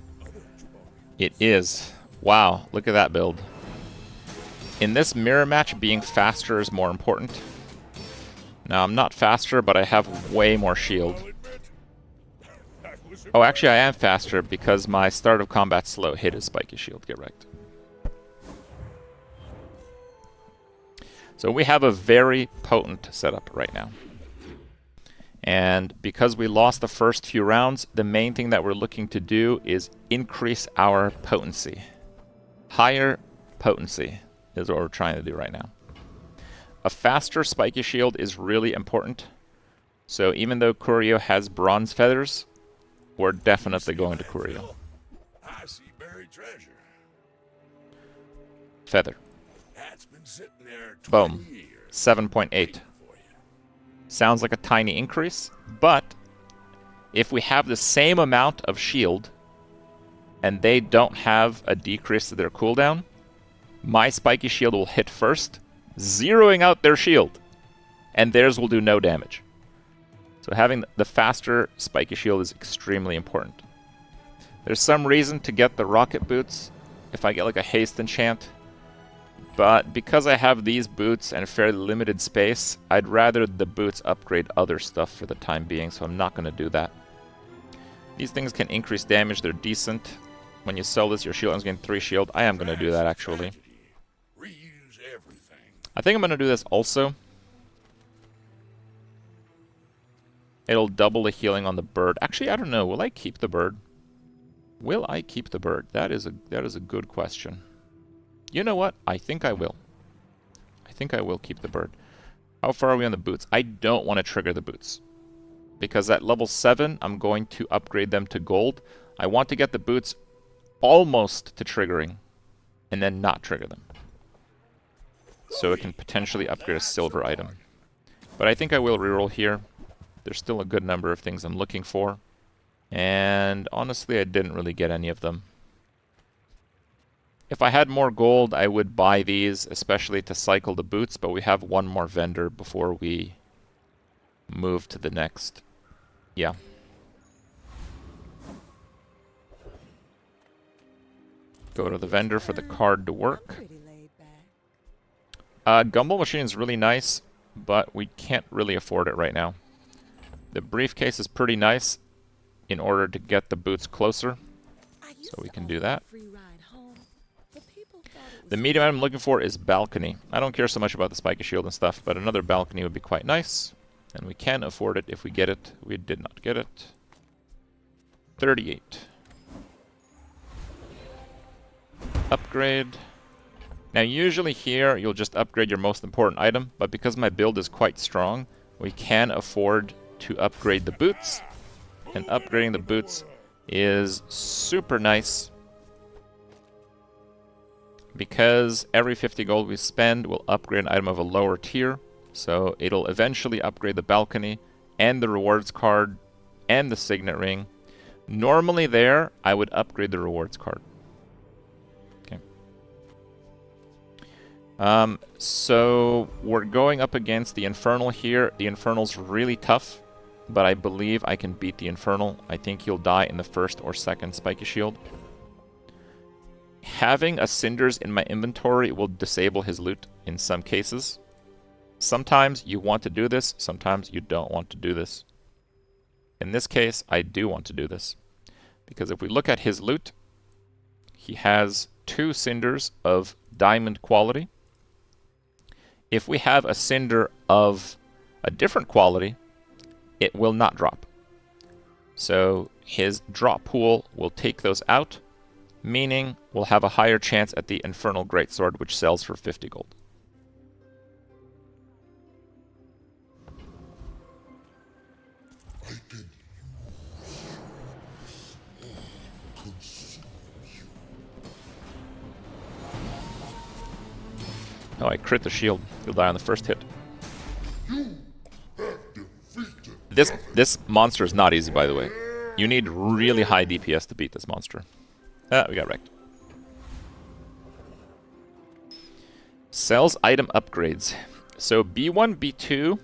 It is. Wow, look at that build. In this mirror match, being faster is more important. Now, I'm not faster, but I have way more shield. That was Oh, actually, I am faster because my start of combat slow hit his spiky shield. Get wrecked. So we have a very potent setup right now. And because we lost the first few rounds, the main thing that we're looking to do is increase our potency. Higher potency is what we're trying to do right now. A faster spiky shield is really important. So even though Curio has bronze feathers, we're definitely going to Curio. I see buried treasure. Feather. That's been sitting there 20 Boom. years. 7.8. For you. Sounds like a tiny increase, but if we have the same amount of shield and they don't have a decrease to their cooldown, my spiky shield will hit first, zeroing out their shield, and theirs will do no damage. So having the faster spiky shield is extremely important. There's some reason to get the rocket boots if I get like a haste enchant, but because I have these boots and fairly limited space, I'd rather the boots upgrade other stuff for the time being, so I'm not going to do that. These things can increase damage, they're decent. When you sell this, your shield is getting 3 shield. I am going to do that, actually. Reuse everything. I think I'm going to do this also. It'll double the healing on the bird. Actually, I don't know. Will I keep the bird? Will I keep the bird? That is a good question. You know what? I think I will. I think I will keep the bird. How far are we on the boots? I don't want to trigger the boots. Because at level 7, I'm going to upgrade them to gold. I want to get the boots almost to triggering, and then not trigger them. So it can potentially upgrade a silver item. But I think I will reroll here. There's still a good number of things I'm looking for. And honestly, I didn't really get any of them. If I had more gold, I would buy these, especially to cycle the boots, but we have one more vendor before we move to the next. Yeah. Go to the vendor for the card to work. Pretty laid back. Gumball machine is really nice, but we can't really afford it right now. The briefcase is pretty nice in order to get the boots closer, so we can do that. The medium item I'm looking for is balcony. I don't care so much about the spiky shield and stuff, but another balcony would be quite nice. And we can afford it if we get it. We did not get it. 38. Upgrade. Now usually here you'll just upgrade your most important item, but because my build is quite strong, we can afford to upgrade the boots. And upgrading the boots is super nice, because every 50 gold we spend will upgrade an item of a lower tier. So it'll eventually upgrade the balcony and the rewards card and the signet ring. Normally there, I would upgrade the rewards card. Okay. So we're going up against the Infernal here. The Infernal's really tough, but I believe I can beat the Infernal. I think he'll die in the first or second spiky shield. Having a Cinders in my inventory will disable his loot in some cases. Sometimes you want to do this, sometimes you don't want to do this. In this case, I do want to do this. Because if we look at his loot, he has 2 Cinders of diamond quality. If we have a Cinder of a different quality, it will not drop. So his drop pool will take those out, meaning we'll have a higher chance at the Infernal Greatsword, which sells for 50 gold. Oh, I crit the shield. He'll die on the first hit. This monster is not easy, by the way. You need really high DPS to beat this monster. Ah, we got wrecked. Sells item upgrades. So B1, B2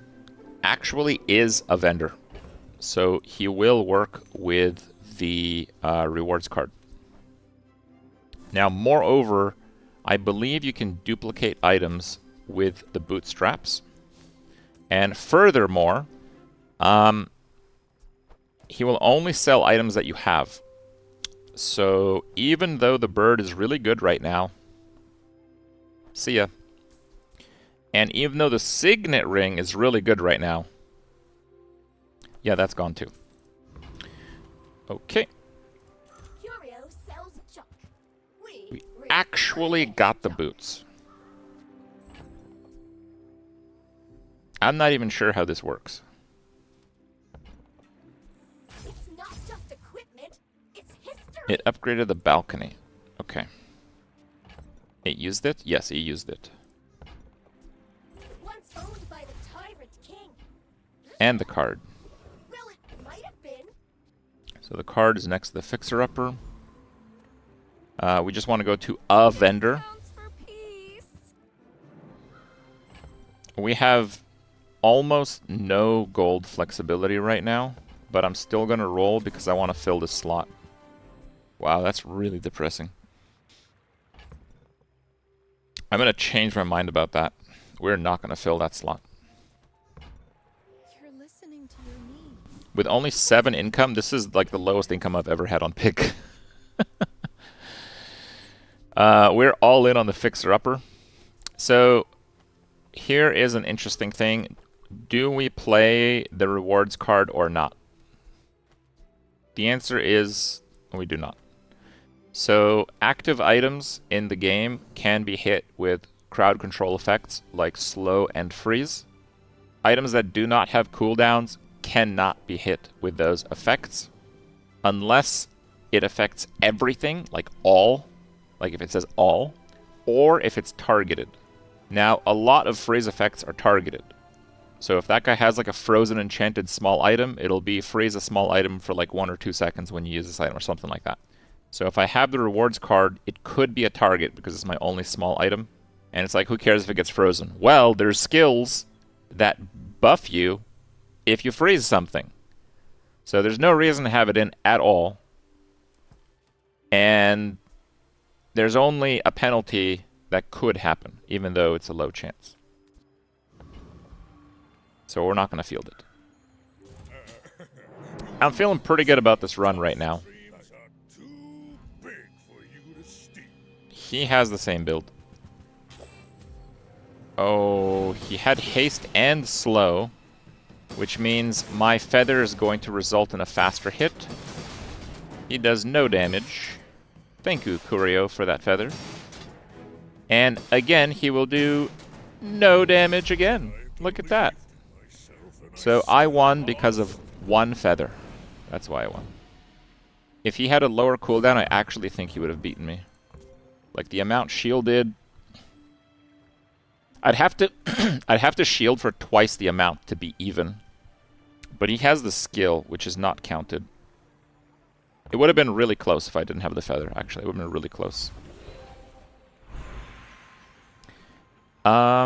actually is a vendor. So he will work with the rewards card. Now, moreover, I believe you can duplicate items with the bootstraps. And furthermore, he will only sell items that you have. So even though the bird is really good right now, see ya. And even though the signet ring is really good right now, yeah, that's gone too. Okay. Curio sells junk. We actually got the boots. I'm not even sure how this works. It's not just equipment, it's history. It upgraded the balcony. Okay. It used it? Yes, it used it. Once owned by the tyrant king. And the card. Well, it might have been. So the card is next to the fixer-upper. We just want to go to a vendor. Sounds for peace. We have almost no gold flexibility right now, but I'm still going to roll because I want to fill this slot. Wow, that's really depressing. I'm going to change my mind about that. We're not going to fill that slot. You're listening to your needs. With only 7 income, this is like the lowest income I've ever had on pick. We're all in on the fixer-upper. So here is an interesting thing. Do we play the rewards card or not? The answer is we do not. So active items in the game can be hit with crowd control effects like slow and freeze. Items that do not have cooldowns cannot be hit with those effects unless it affects everything, like all, like if it says all, or if it's targeted. Now, a lot of freeze effects are targeted. So if that guy has like a frozen enchanted small item, it'll be freeze a small item for like 1 or 2 seconds when you use this item or something like that. So if I have the rewards card, it could be a target because it's my only small item. And it's like, who cares if it gets frozen? Well, there's skills that buff you if you freeze something. So there's no reason to have it in at all. And there's only a penalty that could happen, even though it's a low chance. So we're not going to field it. I'm feeling pretty good about this run right now. He has the same build. Oh, he had haste and slow, which means my feather is going to result in a faster hit. He does no damage. Thank you, Curio, for that feather. And again, he will do no damage again. Look at that. So I won because of 1 feather. That's why I won. If he had a lower cooldown, I actually think he would have beaten me. Like the amount shielded, I'd have to shield for twice the amount to be even. But he has the skill, which is not counted. It would have been really close if I didn't have the feather, actually. It would have been really close.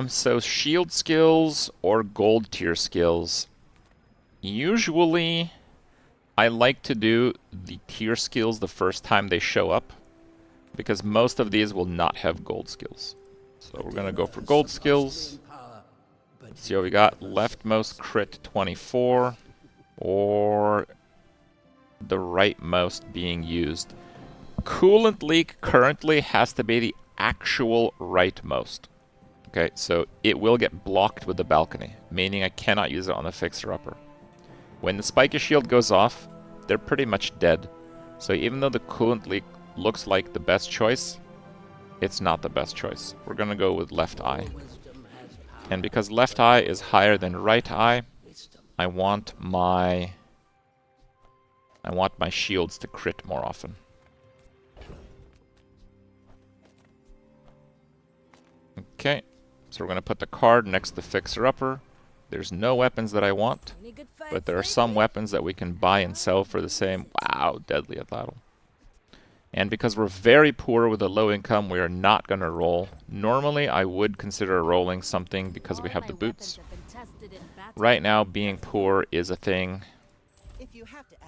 So shield skills or gold tier skills. Usually, I like to do the tier skills the first time they show up, because most of these will not have gold skills. So we're going to go for gold skills. Let's see what we got. Leftmost crit 24, or the rightmost being used. Coolant leak currently has to be the actual rightmost. Okay, so it will get blocked with the balcony, meaning I cannot use it on the fixer-upper. When the spiky shield goes off, they're pretty much dead. So even though the coolant leak looks like the best choice, it's not the best choice. We're going to go with left eye. And because left eye is higher than right eye, I want my shields to crit more often. Okay, so we're going to put the card next to the fixer-upper. There's no weapons that I want, but there are some weapons that we can buy and sell for the same. Wow, deadly at battle. And because we're very poor with a low income, we are not going to roll. Normally, I would consider rolling something because we have the boots. Right now, being poor is a thing.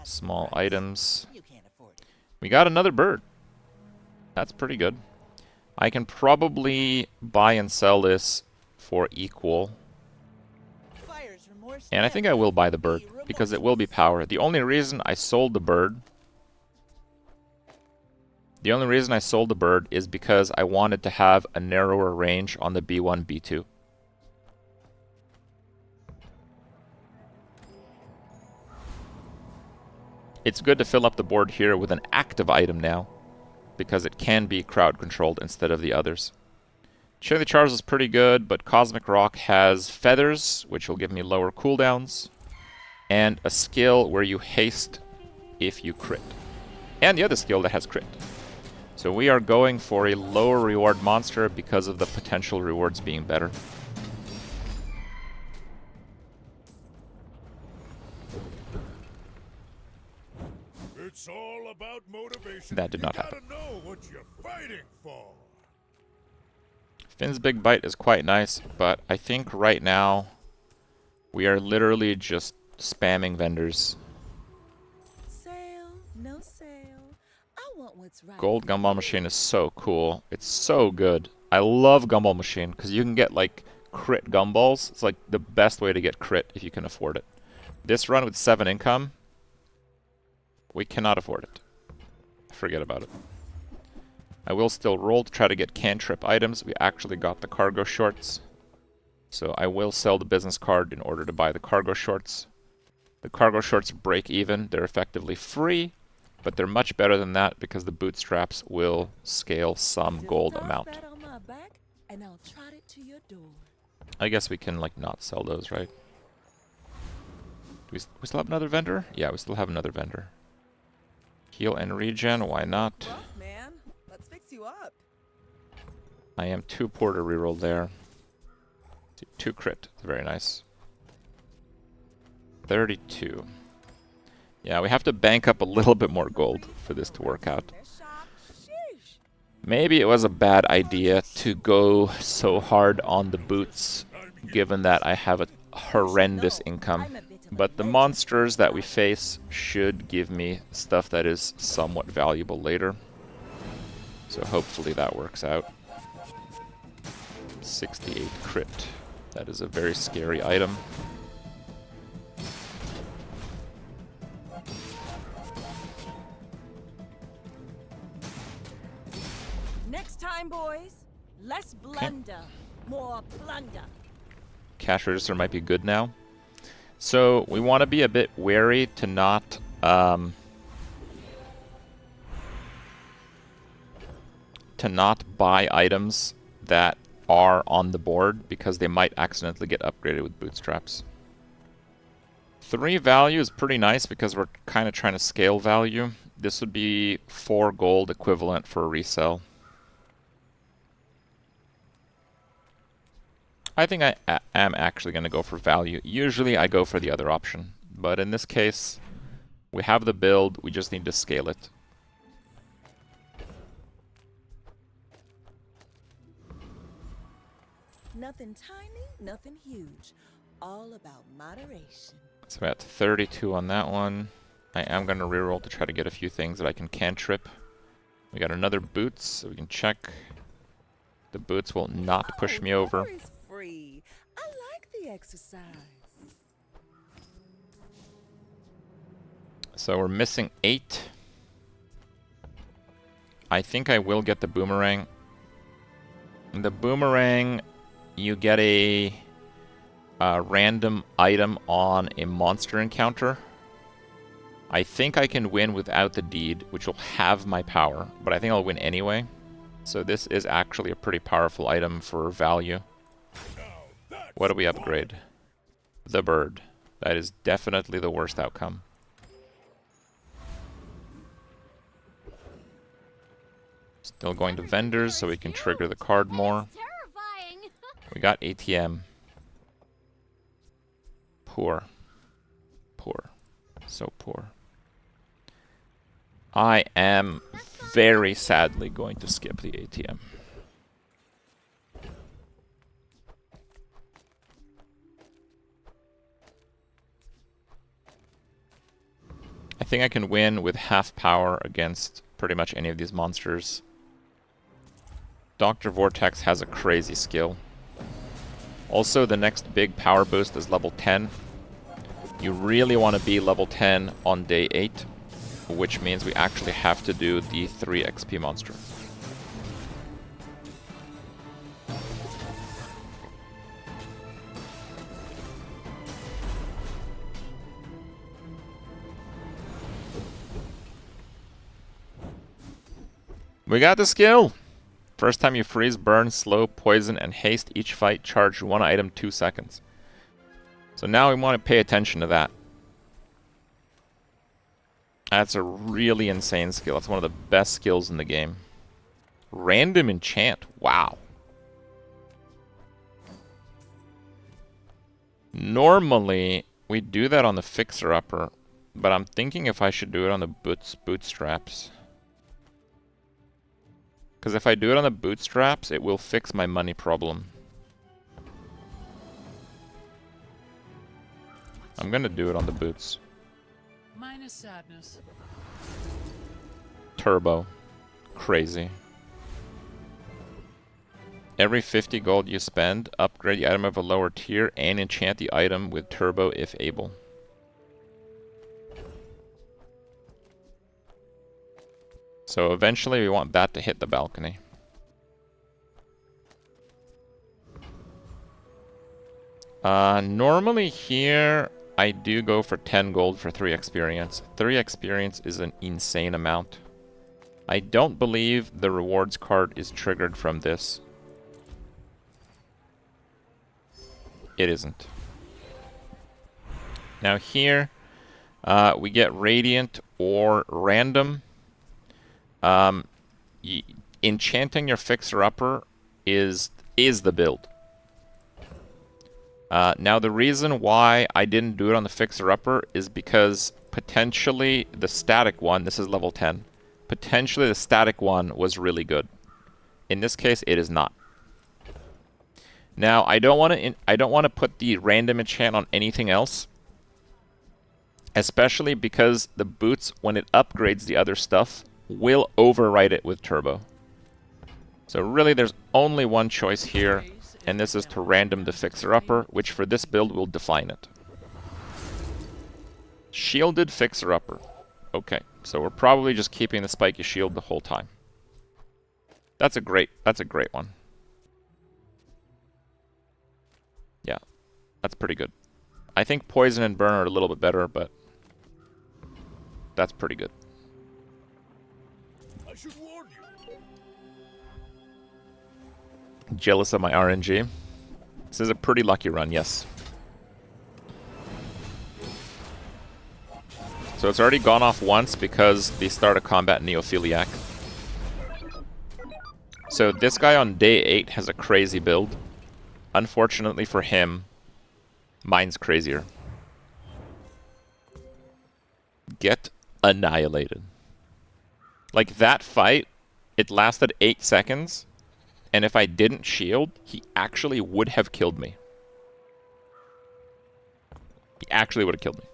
Small items. We got another bird. That's pretty good. I can probably buy and sell this for equal. And I think I will buy the bird, because it will be power. The only reason I sold the bird... The only reason I sold the bird is because I wanted to have a narrower range on the B1, B2. It's good to fill up the board here with an active item now, because it can be crowd controlled instead of the others. Chili Charge is pretty good, but Cosmic Rock has feathers, which will give me lower cooldowns, and a skill where you haste if you crit. And the other skill that has crit. So we are going for a lower reward monster because of the potential rewards being better. It's all about motivation. That did not happen. You gotta know what you're fighting for. Finn's Big Bite is quite nice, but I think right now we are literally just spamming vendors. Sale, no sale. I want what's right. Gold Gumball Machine is so cool. It's so good. I love Gumball Machine because you can get like crit gumballs. It's like the best way to get crit if you can afford it. This run with 7 income, we cannot afford it. Forget about it. I will still roll to try to get cantrip items. We actually got the cargo shorts. So I will sell the business card in order to buy the cargo shorts. The cargo shorts break even. They're effectively free, but they're much better than that because the bootstraps will scale some gold amount. That on my back, and I'll trot it to your door. I guess we can like not sell those, right? Do we still have another vendor? Yeah, we still have another vendor. Heal and regen, why not? Rough, man. Let's fix you up. I am too poor to reroll there. 2 crit, very nice. 32. Yeah, we have to bank up a little bit more gold for this to work out. Maybe it was a bad idea to go so hard on the boots, given that I have a horrendous income. But the monsters that we face should give me stuff that is somewhat valuable later. So hopefully that works out. 68 crit. That is a very scary item. Next time, boys, less blunder, more plunder. Cash register might be good now. So we want to be a bit wary to not buy items that are on the board because they might accidentally get upgraded with bootstraps. 3 value is pretty nice because we're kind of trying to scale value. This would be 4 gold equivalent for a resell. I think I am actually going to go for value. Usually I go for the other option, but in this case, we have the build, we just need to scale it. Nothing tiny, nothing huge. All about moderation. So we're at 32 on that one. I am going to reroll to try to get a few things that I can cantrip. We got another boots, so we can check. The boots will not push me over. Free. I like the exercise. So we're missing 8. I think I will get the boomerang. The boomerang, you get a random item on a monster encounter. I think I can win without the deed, which will have my power, but I think I'll win anyway. So this is actually a pretty powerful item for value. What do we upgrade? The bird. That is definitely the worst outcome. Still going to vendors so we can trigger the card more. We got ATM. Poor. Poor. So poor. I am very sadly going to skip the ATM. I think I can win with half power against pretty much any of these monsters. Dr. Vortex has a crazy skill. Also, the next big power boost is level 10, You really want to be level 10 on day 8, which means we actually have to do the 3 XP monster. We got the skill! First time you freeze, burn, slow, poison, and haste each fight, charge 1 item 2 seconds. So now we want to pay attention to that. That's a really insane skill. It's one of the best skills in the game. Random enchant. Wow. Normally, we do that on the fixer-upper, but I'm thinking if I should do it on the bootstraps. Because if I do it on the bootstraps, it will fix my money problem. I'm gonna do it on the boots. Minus sadness. Turbo. Crazy. Every 50 gold you spend, upgrade the item of a lower tier and enchant the item with turbo if able. So eventually we want that to hit the balcony. Normally here I do go for 10 gold for 3 experience. 3 experience is an insane amount. I don't believe the rewards card is triggered from this. It isn't. Now here, we get Radiant or Random. Enchanting your fixer-upper is the build. Now the reason why I didn't do it on the fixer-upper is because potentially the static one, this is level 10, potentially the static one was really good. In this case, it is not. Now I don't want to put the random enchant on anything else, especially because the boots, when it upgrades the other stuff, will override it with turbo. So really there's only one choice here, and this is to random the fixer-upper, which for this build will define it. Shielded fixer-upper. Okay, so we're probably just keeping the spiky shield the whole time. That's a great one. Yeah, that's pretty good. I think poison and burn are a little bit better, but that's pretty good. I should warn you. Jealous of my RNG. This is a pretty lucky run, yes. So it's already gone off once because the start of combat Neophiliac. So this guy on day 8 has a crazy build. Unfortunately for him, mine's crazier. Get annihilated. Like that fight, it lasted 8 seconds, and if I didn't shield, he actually would have killed me. He actually would have killed me.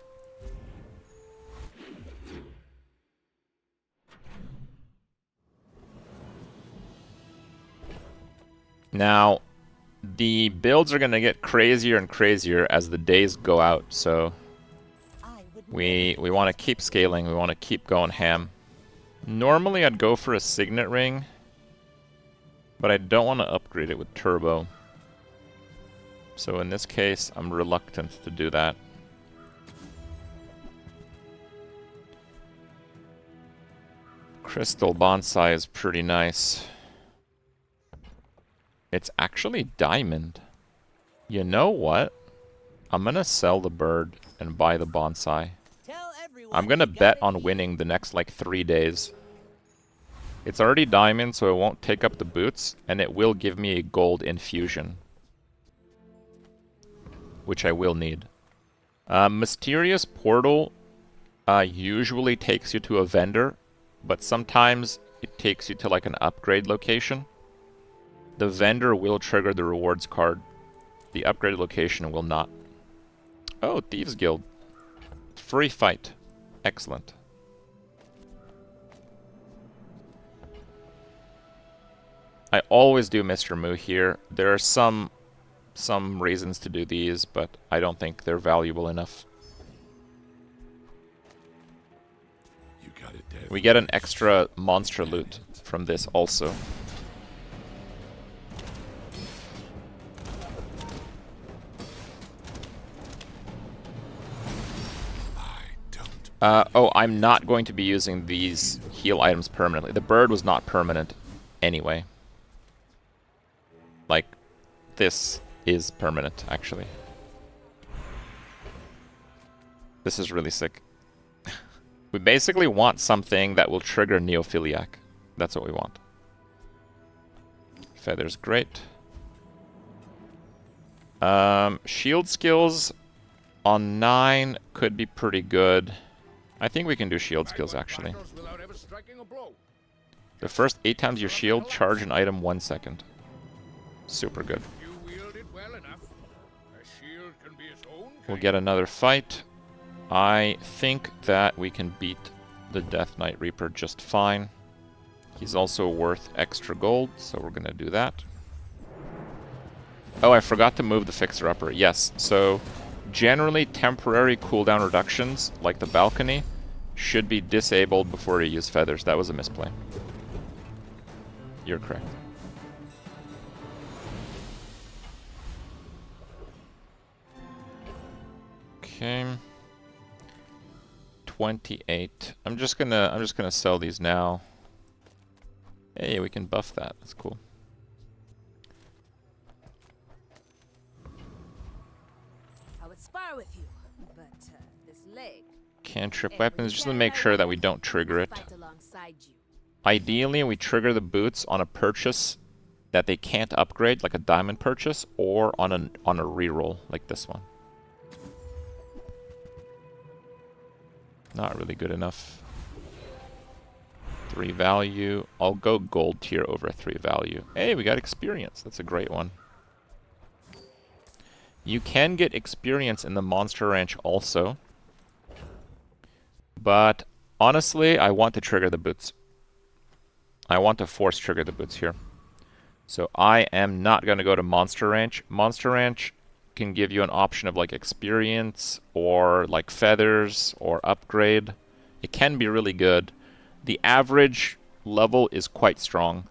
Now, the builds are going to get crazier and crazier as the days go out, so we want to keep scaling, we want to keep going ham. Normally I'd go for a signet ring, but I don't want to upgrade it with turbo. So in this case, I'm reluctant to do that. Crystal bonsai is pretty nice. It's actually diamond. You know what? I'm gonna sell the bird and buy the bonsai. I'm gonna bet on winning the next like 3 days. It's already diamond, so it won't take up the boots, and it will give me a gold infusion, which I will need. Mysterious portal usually takes you to a vendor, but sometimes it takes you to like an upgrade location. The vendor will trigger the rewards card. The upgraded location will not. Oh, Thieves Guild. Free fight. Excellent. I always do Mr. Moo here. There are some reasons to do these, but I don't think they're valuable enough. We get an extra monster loot from this also. Oh, I'm not going to be using these heal items permanently. The bird was not permanent anyway. Like, this is permanent, actually. This is really sick. We basically want something that will trigger Neophiliac. That's what we want. Feather's great. Shield skills on 9 could be pretty good. I think we can do shield skills, actually. The first 8 times you shield, charge an item 1 second. Super good. We'll get another fight. I think that we can beat the Death Knight Reaper just fine. He's also worth extra gold, so we're gonna do that. Oh, I forgot to move the fixer-upper. Yes, so generally temporary cooldown reductions, like the balcony, should be disabled before you use feathers. That was a misplay. You're correct. Okay. 28. I'm just gonna sell these now. Hey, we can buff that. That's cool. I would spar with you, but this leg. Cantrip weapons, just to make sure that we don't trigger it. Fight alongside you. Ideally, we trigger the boots on a purchase that they can't upgrade, like a diamond purchase, or on a reroll, like this one. Not really good enough. 3 value. I'll go gold tier over 3 value. Hey, we got experience. That's a great one. You can get experience in the Monster Ranch also. But honestly, I want to trigger the boots. I want to force trigger the boots here. So I am not going to go to Monster Ranch. Monster Ranch can give you an option of like experience or like feathers or upgrade. It can be really good. The average level is quite strong,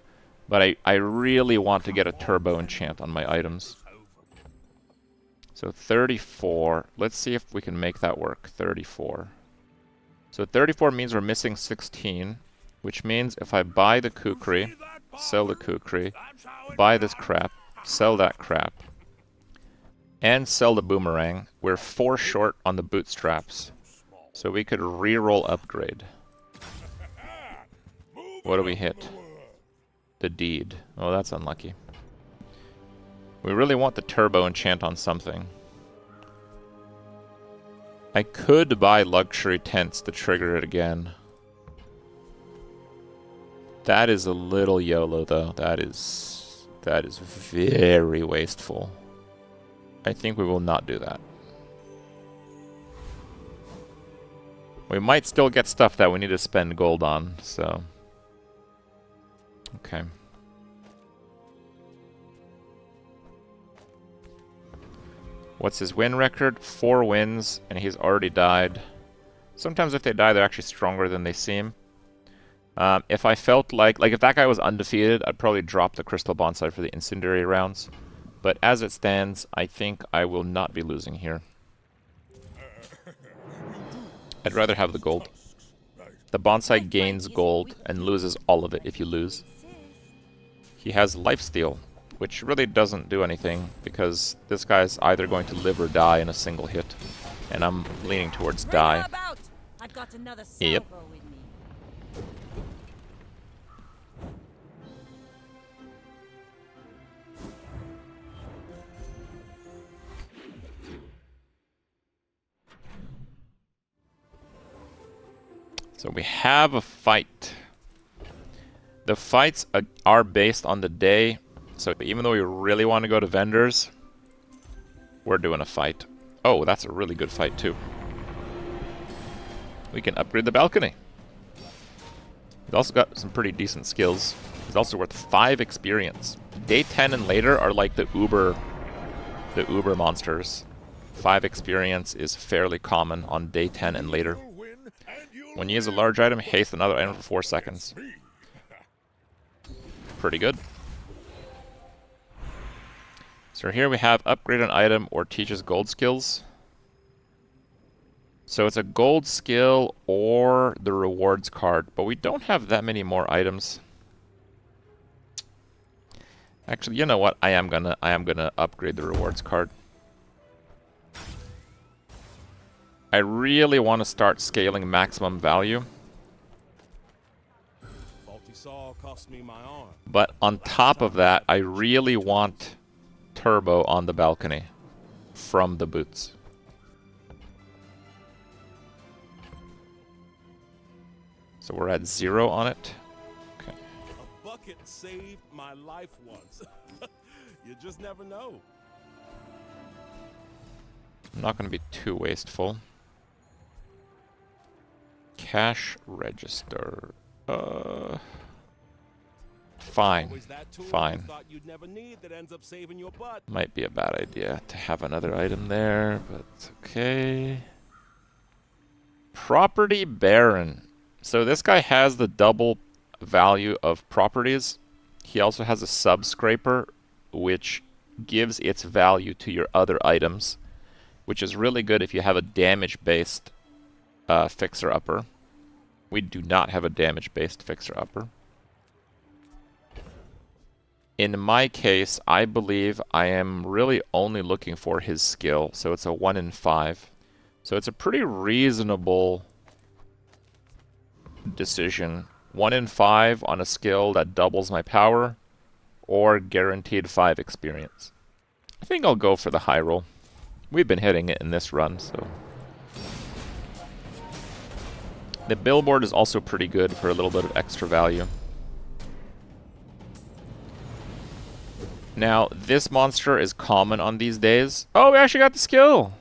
but I really want to get a turbo enchant on my items. So 34. Let's see if we can make that work. 34. So 34 means we're missing 16, which means if I buy the kukri, sell the kukri, buy this crap, sell that crap, and sell the boomerang, we're 4 short on the bootstraps. So we could reroll upgrade. What do we hit? The deed. Oh, that's unlucky. We really want the turbo enchant on something. I could buy luxury tents to trigger it again. That is a little YOLO though. That is very wasteful. I think we will not do that. We might still get stuff that we need to spend gold on, so. Okay. What's his win record? 4 wins, and he's already died. Sometimes if they die, they're actually stronger than they seem. If I felt like if that guy was undefeated, I'd probably drop the Crystal Bonsai for the incendiary rounds. But as it stands, I think I will not be losing here. I'd rather have the gold. The bonsai gains gold and loses all of it if you lose. He has lifesteal, which really doesn't do anything because this guy's either going to live or die in a single hit. And I'm leaning towards die. I've got another Yep. salvo with me. So we have a fight. The fights are based on the day. So even though we really want to go to vendors, we're doing a fight. Oh, that's a really good fight too. We can upgrade the balcony. He's also got some pretty decent skills. He's also worth 5 experience. Day 10 and later are like the Uber monsters. 5 experience is fairly common on day 10 and later. When you use a large item, haste another item for 4 seconds. Pretty good. So here we have upgrade an item or teaches gold skills. So it's a gold skill or the rewards card, but we don't have that many more items. Actually, you know what? I am gonna upgrade the rewards card. I really want to start scaling maximum value. Faulty saw cost me my arm. But on top of that, I really want turbo on the balcony from the boots. So we're at 0 on it. Okay. A bucket saved my life once. You just never know. I'm not going to be too wasteful. Cash register. Fine. Always that tool Fine. you thought you'd never need that ends up saving your butt. Might be a bad idea to have another item there, but okay. Property Baron. So this guy has the double value of properties. He also has a sub-scraper, which gives its value to your other items, which is really good if you have a damage-based fixer-upper. We do not have a damage-based fixer-upper. In my case, I believe I am really only looking for his skill, so it's a 1 in 5. So it's a pretty reasonable decision. 1 in 5 on a skill that doubles my power, or guaranteed 5 experience. I think I'll go for the high roll. We've been hitting it in this run, so. The billboard is also pretty good for a little bit of extra value. Now, this monster is common on these days. Oh, we actually got the skill!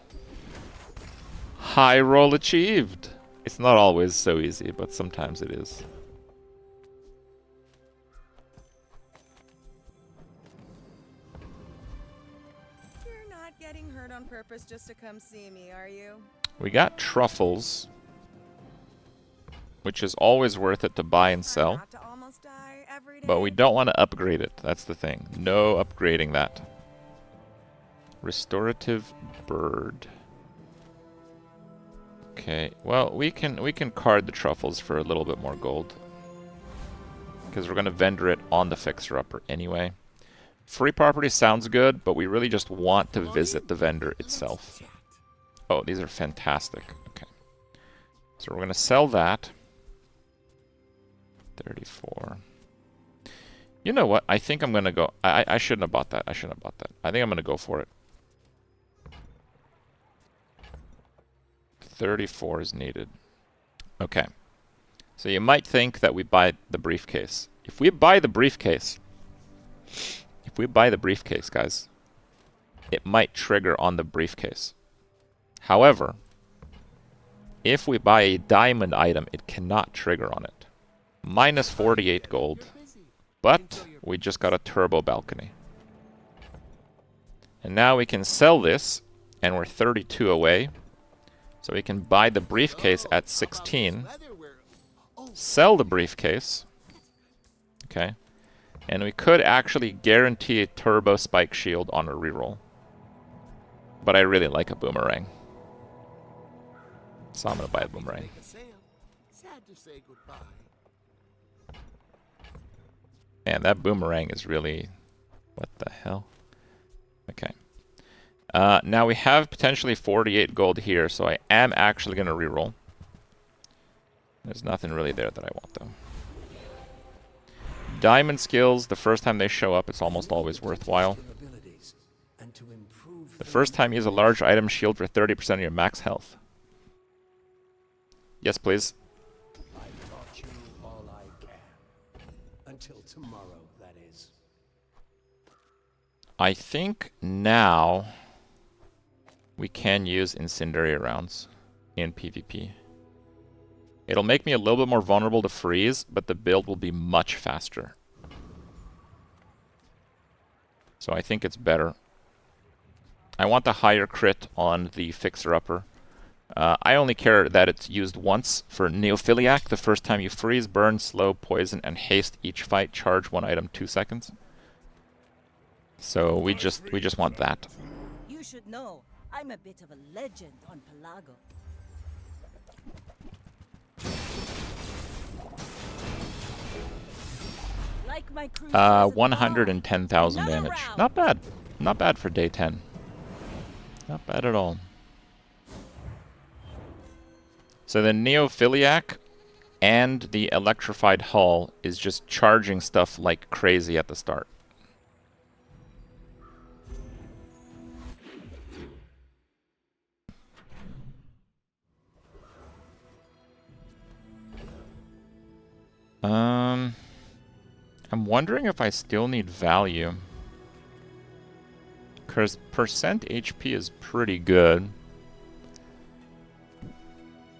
High roll achieved! It's not always so easy, but sometimes it is. You're not getting hurt on purpose just to come see me, are you? We got Truffles, which is always worth it to buy and Try sell. not to almost die every day. But we don't want to upgrade it. That's the thing. No upgrading that. Restorative bird. Okay. Well, we can card the truffles for a little bit more gold, because we're going to vendor it on the fixer-upper anyway. Free property sounds good, but we really just want to visit the vendor itself. Oh, these are fantastic. Okay. So we're going to sell that. 34. You know what? I think I'm going to go... I shouldn't have bought that. I shouldn't have bought that. I think I'm going to go for it. 34 is needed. Okay. So you might think that we buy the briefcase. If we buy the briefcase... If we buy the briefcase, guys, it might trigger on the briefcase. However, if we buy a diamond item, it cannot trigger on it. Minus 48 gold. But we just got a turbo balcony. And now we can sell this, and we're 32 away. So we can buy the briefcase at 16. Sell the briefcase. Okay. And we could actually guarantee a turbo spike shield on a reroll. But I really like a boomerang. So I'm going to buy a boomerang. And that boomerang is really... What the hell? Okay. Now we have potentially 48 gold here, so I am actually going to reroll. There's nothing really there that I want, though. Diamond skills, the first time they show up, it's almost always worthwhile. The first time you use a large item shield for 30% of your max health. Yes, please. I've taught you all I can. Until tomorrow, that is. I think now we can use incendiary rounds in PvP. It'll make me a little bit more vulnerable to freeze, but the build will be much faster. So I think it's better. I want the higher crit on the fixer-upper, I only care that it's used once for Neophiliac. The first time you freeze, burn, slow, poison, and haste each fight. Charge one item 2 seconds. So we just want that. You should know, I'm a bit of a legend on Pelago. Like my crew says at the bar, 110,000 another damage. round. Not bad. Not bad for day 10. Not bad at all. So the Neophiliac and the electrified hull is just charging stuff like crazy at the start. I'm wondering if I still need value. Because percent HP is pretty good.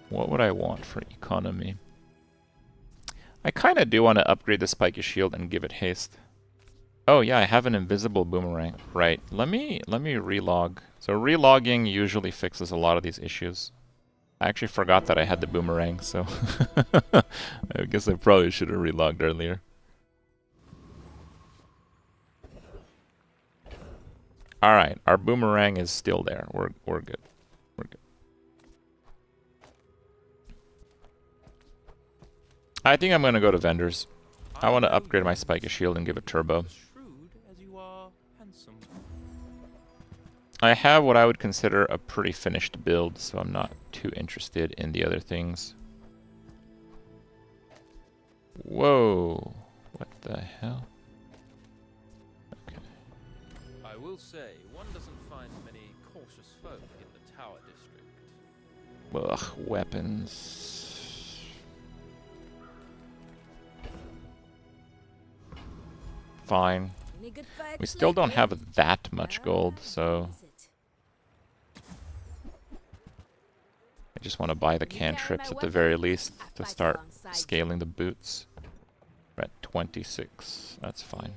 What would I want for economy? I kind of do want to upgrade the spiky shield and give it haste. Oh yeah, I have an invisible boomerang. Right. Let me relog. So relogging usually fixes a lot of these issues. I actually forgot that I had the boomerang, so I guess I probably should have relogged earlier. Alright, our boomerang is still there. We're good. We're good. I think I'm gonna go to vendors. I want to upgrade my spiky shield and give it turbo. Shrewd as you are handsome. I have what I would consider a pretty finished build, so I'm not too interested in the other things. Whoa. What the hell? Okay. I will say, one doesn't find many cautious folk in the Tower District. Ugh, weapons. Fine. Any good fights We still don't lately? have that much gold, so Is it? I just want to buy the You carry cantrips my at the weapon? very least I to fight start alongside you. scaling the boots. We're at 26. That's fine.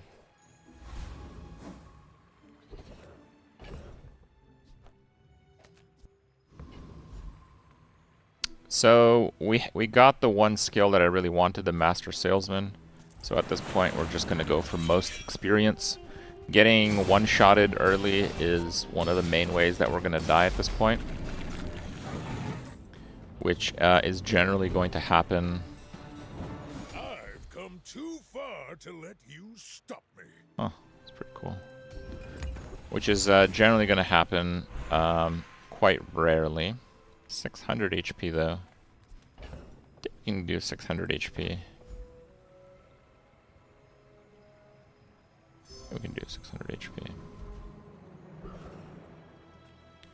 So we got the one skill that I really wanted, the Master Salesman. So at this point, we're just going to go for most experience. Getting one-shotted early is one of the main ways that we're going to die at this point. Which is generally going to happen. I've come too far to let you stop me. Oh, that's pretty cool. Which is generally going to happen quite rarely. 600 HP though. You can do 600 HP. We can do 600 HP.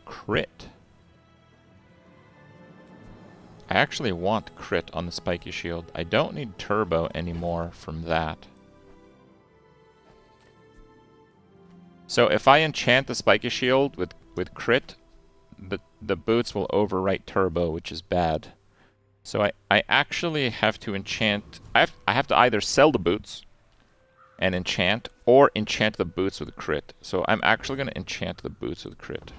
Crit. I actually want crit on the spiky shield. I don't need turbo anymore from that. So if I enchant the spiky shield with crit, the boots will overwrite turbo, which is bad. So I actually have to enchant. I have to either sell the boots and enchant, or enchant the boots with crit. So I'm actually going to enchant the boots with crit.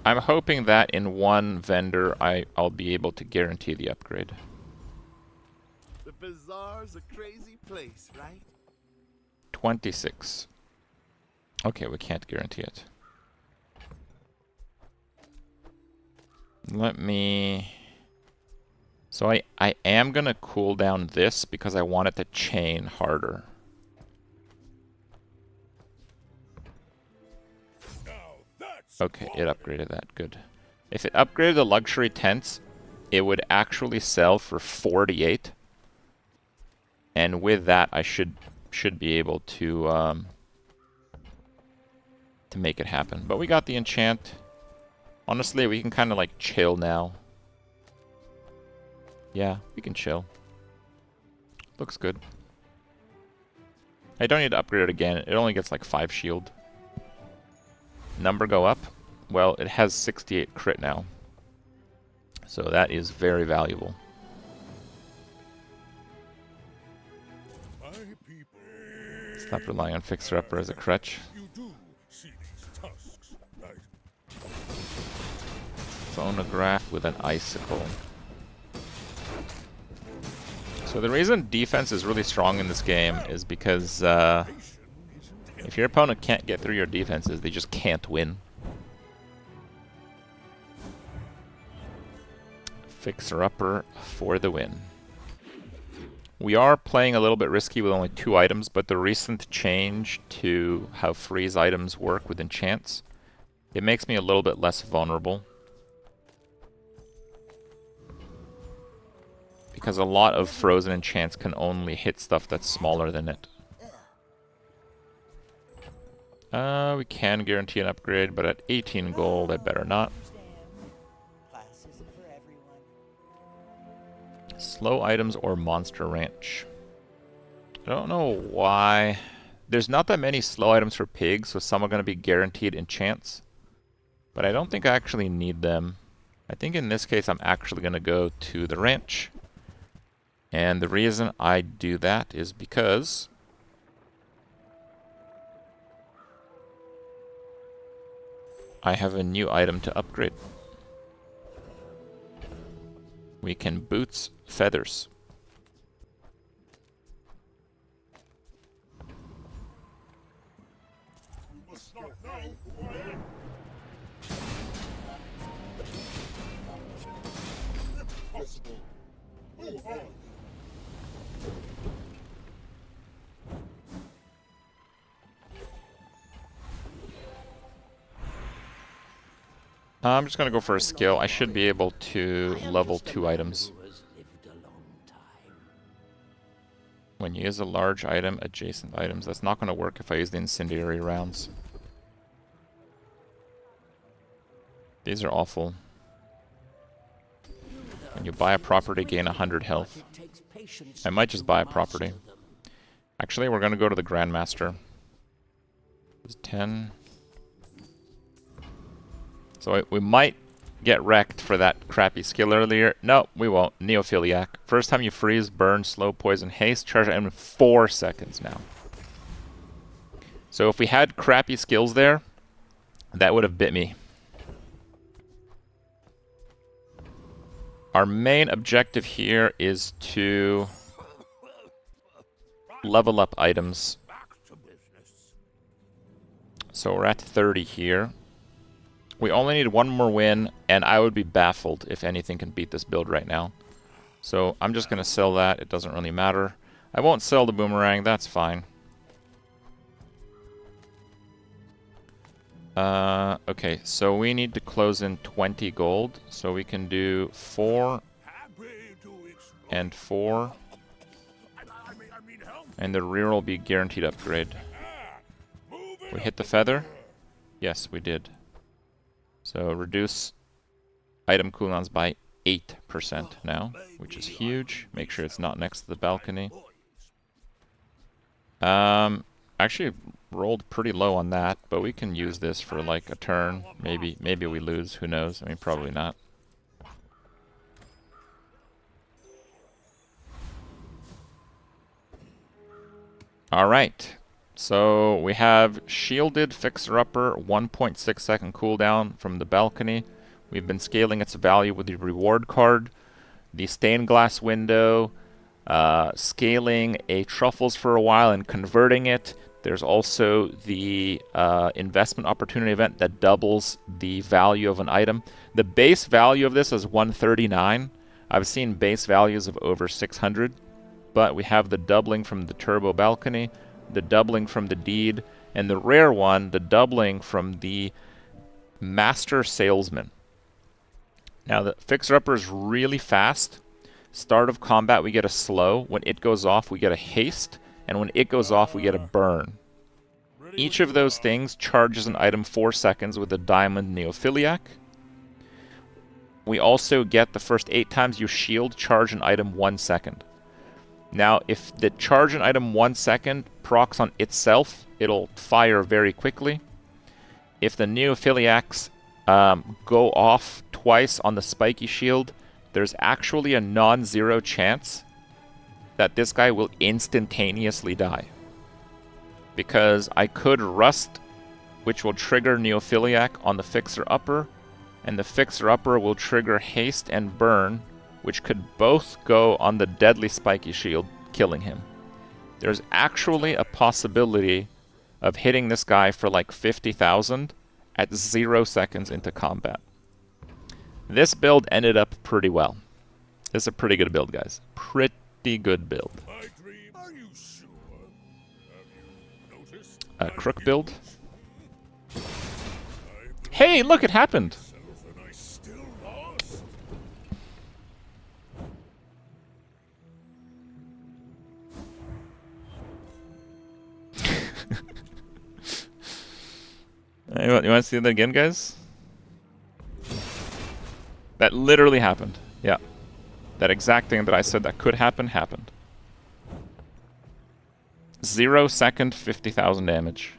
I'm hoping that in one vendor I'll be able to guarantee the upgrade. The Bazaar's a crazy place, right? 26. Okay, we can't guarantee it. Let me... So I am going to cool down this because I want it to chain harder. Now that's Okay, it upgraded that. Good. If it upgraded the luxury tents, it would actually sell for 48. And with that, I should be able to make it happen. But we got the enchant. Honestly, we can kind of like chill now. Yeah, we can chill. Looks good. I don't need to upgrade it again. It only gets like 5 shield. Number go up. Well, it has 68 crit now. So that is very valuable. Stop relying on Fixer Upper as a crutch. You do see these tusks, right? Phonograph with an icicle. So the reason defense is really strong in this game is because if your opponent can't get through your defenses, they just can't win. Fixer Upper for the win. We are playing a little bit risky with only 2 items, but the recent change to how freeze items work with enchants, it makes me a little bit less vulnerable. Because a lot of frozen enchants can only hit stuff that's smaller than it. We can guarantee an upgrade, but at 18 gold, I better not. Slow items or Monster Ranch. I don't know why. There's not that many slow items for pigs, so some are going to be guaranteed enchants. But I don't think I actually need them. I think in this case I'm actually going to go to the ranch. And the reason I do that is because I have a new item to upgrade. We can boots feathers. I'm just going to go for a skill. I should be able to level 2 items. When you use a large item, adjacent items. That's not going to work if I use the incendiary rounds. These are awful. When you buy a property, gain 100 health. I might just buy a property. Actually, we're going to go to the Grandmaster. It's 10. So we might get wrecked for that crappy skill earlier. No, we won't. Neophiliac. First time you freeze, burn, slow, poison, haste, charge item in 4 seconds now. So if we had crappy skills there, that would have bit me. Our main objective here is to level up items. So we're at 30 here. We only need 1 more win, and I would be baffled if anything can beat this build right now. So I'm just going to sell that. It doesn't really matter. I won't sell the boomerang. That's fine. Okay, so we need to close in 20 gold. So we can do 4 and 4. And the rear will be guaranteed upgrade. We hit the feather? Yes, we did. So reduce item cooldowns by 8% now, which is huge. Make sure it's not next to the balcony. Actually rolled pretty low on that, but we can use this for like a turn. Maybe we lose, who knows? I mean, probably not. Alright. So we have shielded Fixer Upper, 1.6 second cooldown from the balcony. We've been scaling its value with the reward card, the stained glass window, scaling a Truffles for a while and converting it. There's also the investment opportunity event that doubles the value of an item. The base value of this is 139. I've seen base values of over 600, but we have the doubling from the turbo balcony, the doubling from the deed, and the rare one, the doubling from the master salesman. Now the Fixer Upper is really fast. Start of combat we get a slow. When it goes off we get a haste, and when it goes off we get a burn. Each of those things charges an item 4 seconds with a diamond Neophiliac. We also get the first 8 times you shield charge an item 1 second. Now, if the charge an item 1 second procs on itself, it'll fire very quickly. If the Neophiliacs go off twice on the spiky shield, there's actually a non-zero chance that this guy will instantaneously die. because I could Rust, which will trigger Neophiliac on the Fixer-Upper, and the Fixer-Upper will trigger Haste and Burn, which could both go on the Deadly Spiky Shield, killing him. There's actually a possibility of hitting this guy for like 50,000 at 0 seconds into combat. This build ended up pretty well. This is a pretty good build, guys. Pretty good build. My dream. Are you sure? Have you noticed? Crook build. Hey, look, it happened! And I still lost. You want to see that again, guys? That literally happened. Yeah. That exact thing that I said that could happen, happened. 0 second, 50,000 damage.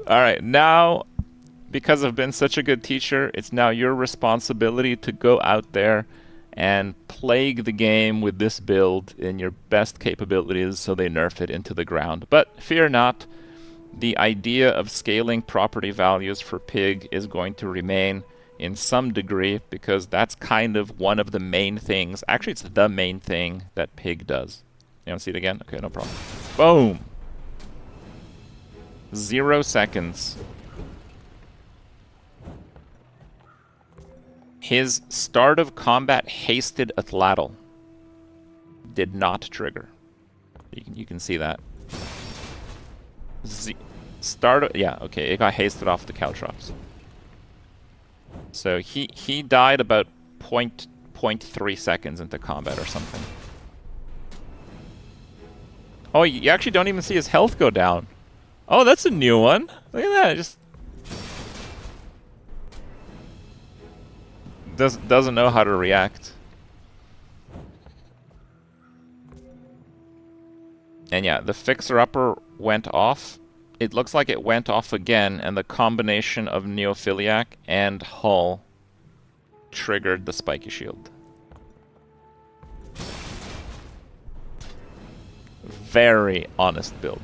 Alright, now, because I've been such a good teacher, it's now your responsibility to go out there and plague the game with this build in your best capabilities so they nerf it into the ground. But fear not, the idea of scaling property values for Pig is going to remain in some degree, because that's kind of one of the main things. Actually, it's the main thing that Pig does. You want to see it again? Okay, no problem. Boom! 0 seconds. His start of combat hasted Atlatl did not trigger. You can see that. Yeah, okay, it got hasted off the Caltrops. So he died about 0.3 seconds into combat or something. Oh, you actually don't even see his health go down. Oh, that's a new one. Look at that. It just doesn't know how to react. And yeah, the Fixer-Upper went off. It looks like it went off again, and the combination of Neophiliac and Hull triggered the Spiky Shield. Very honest build.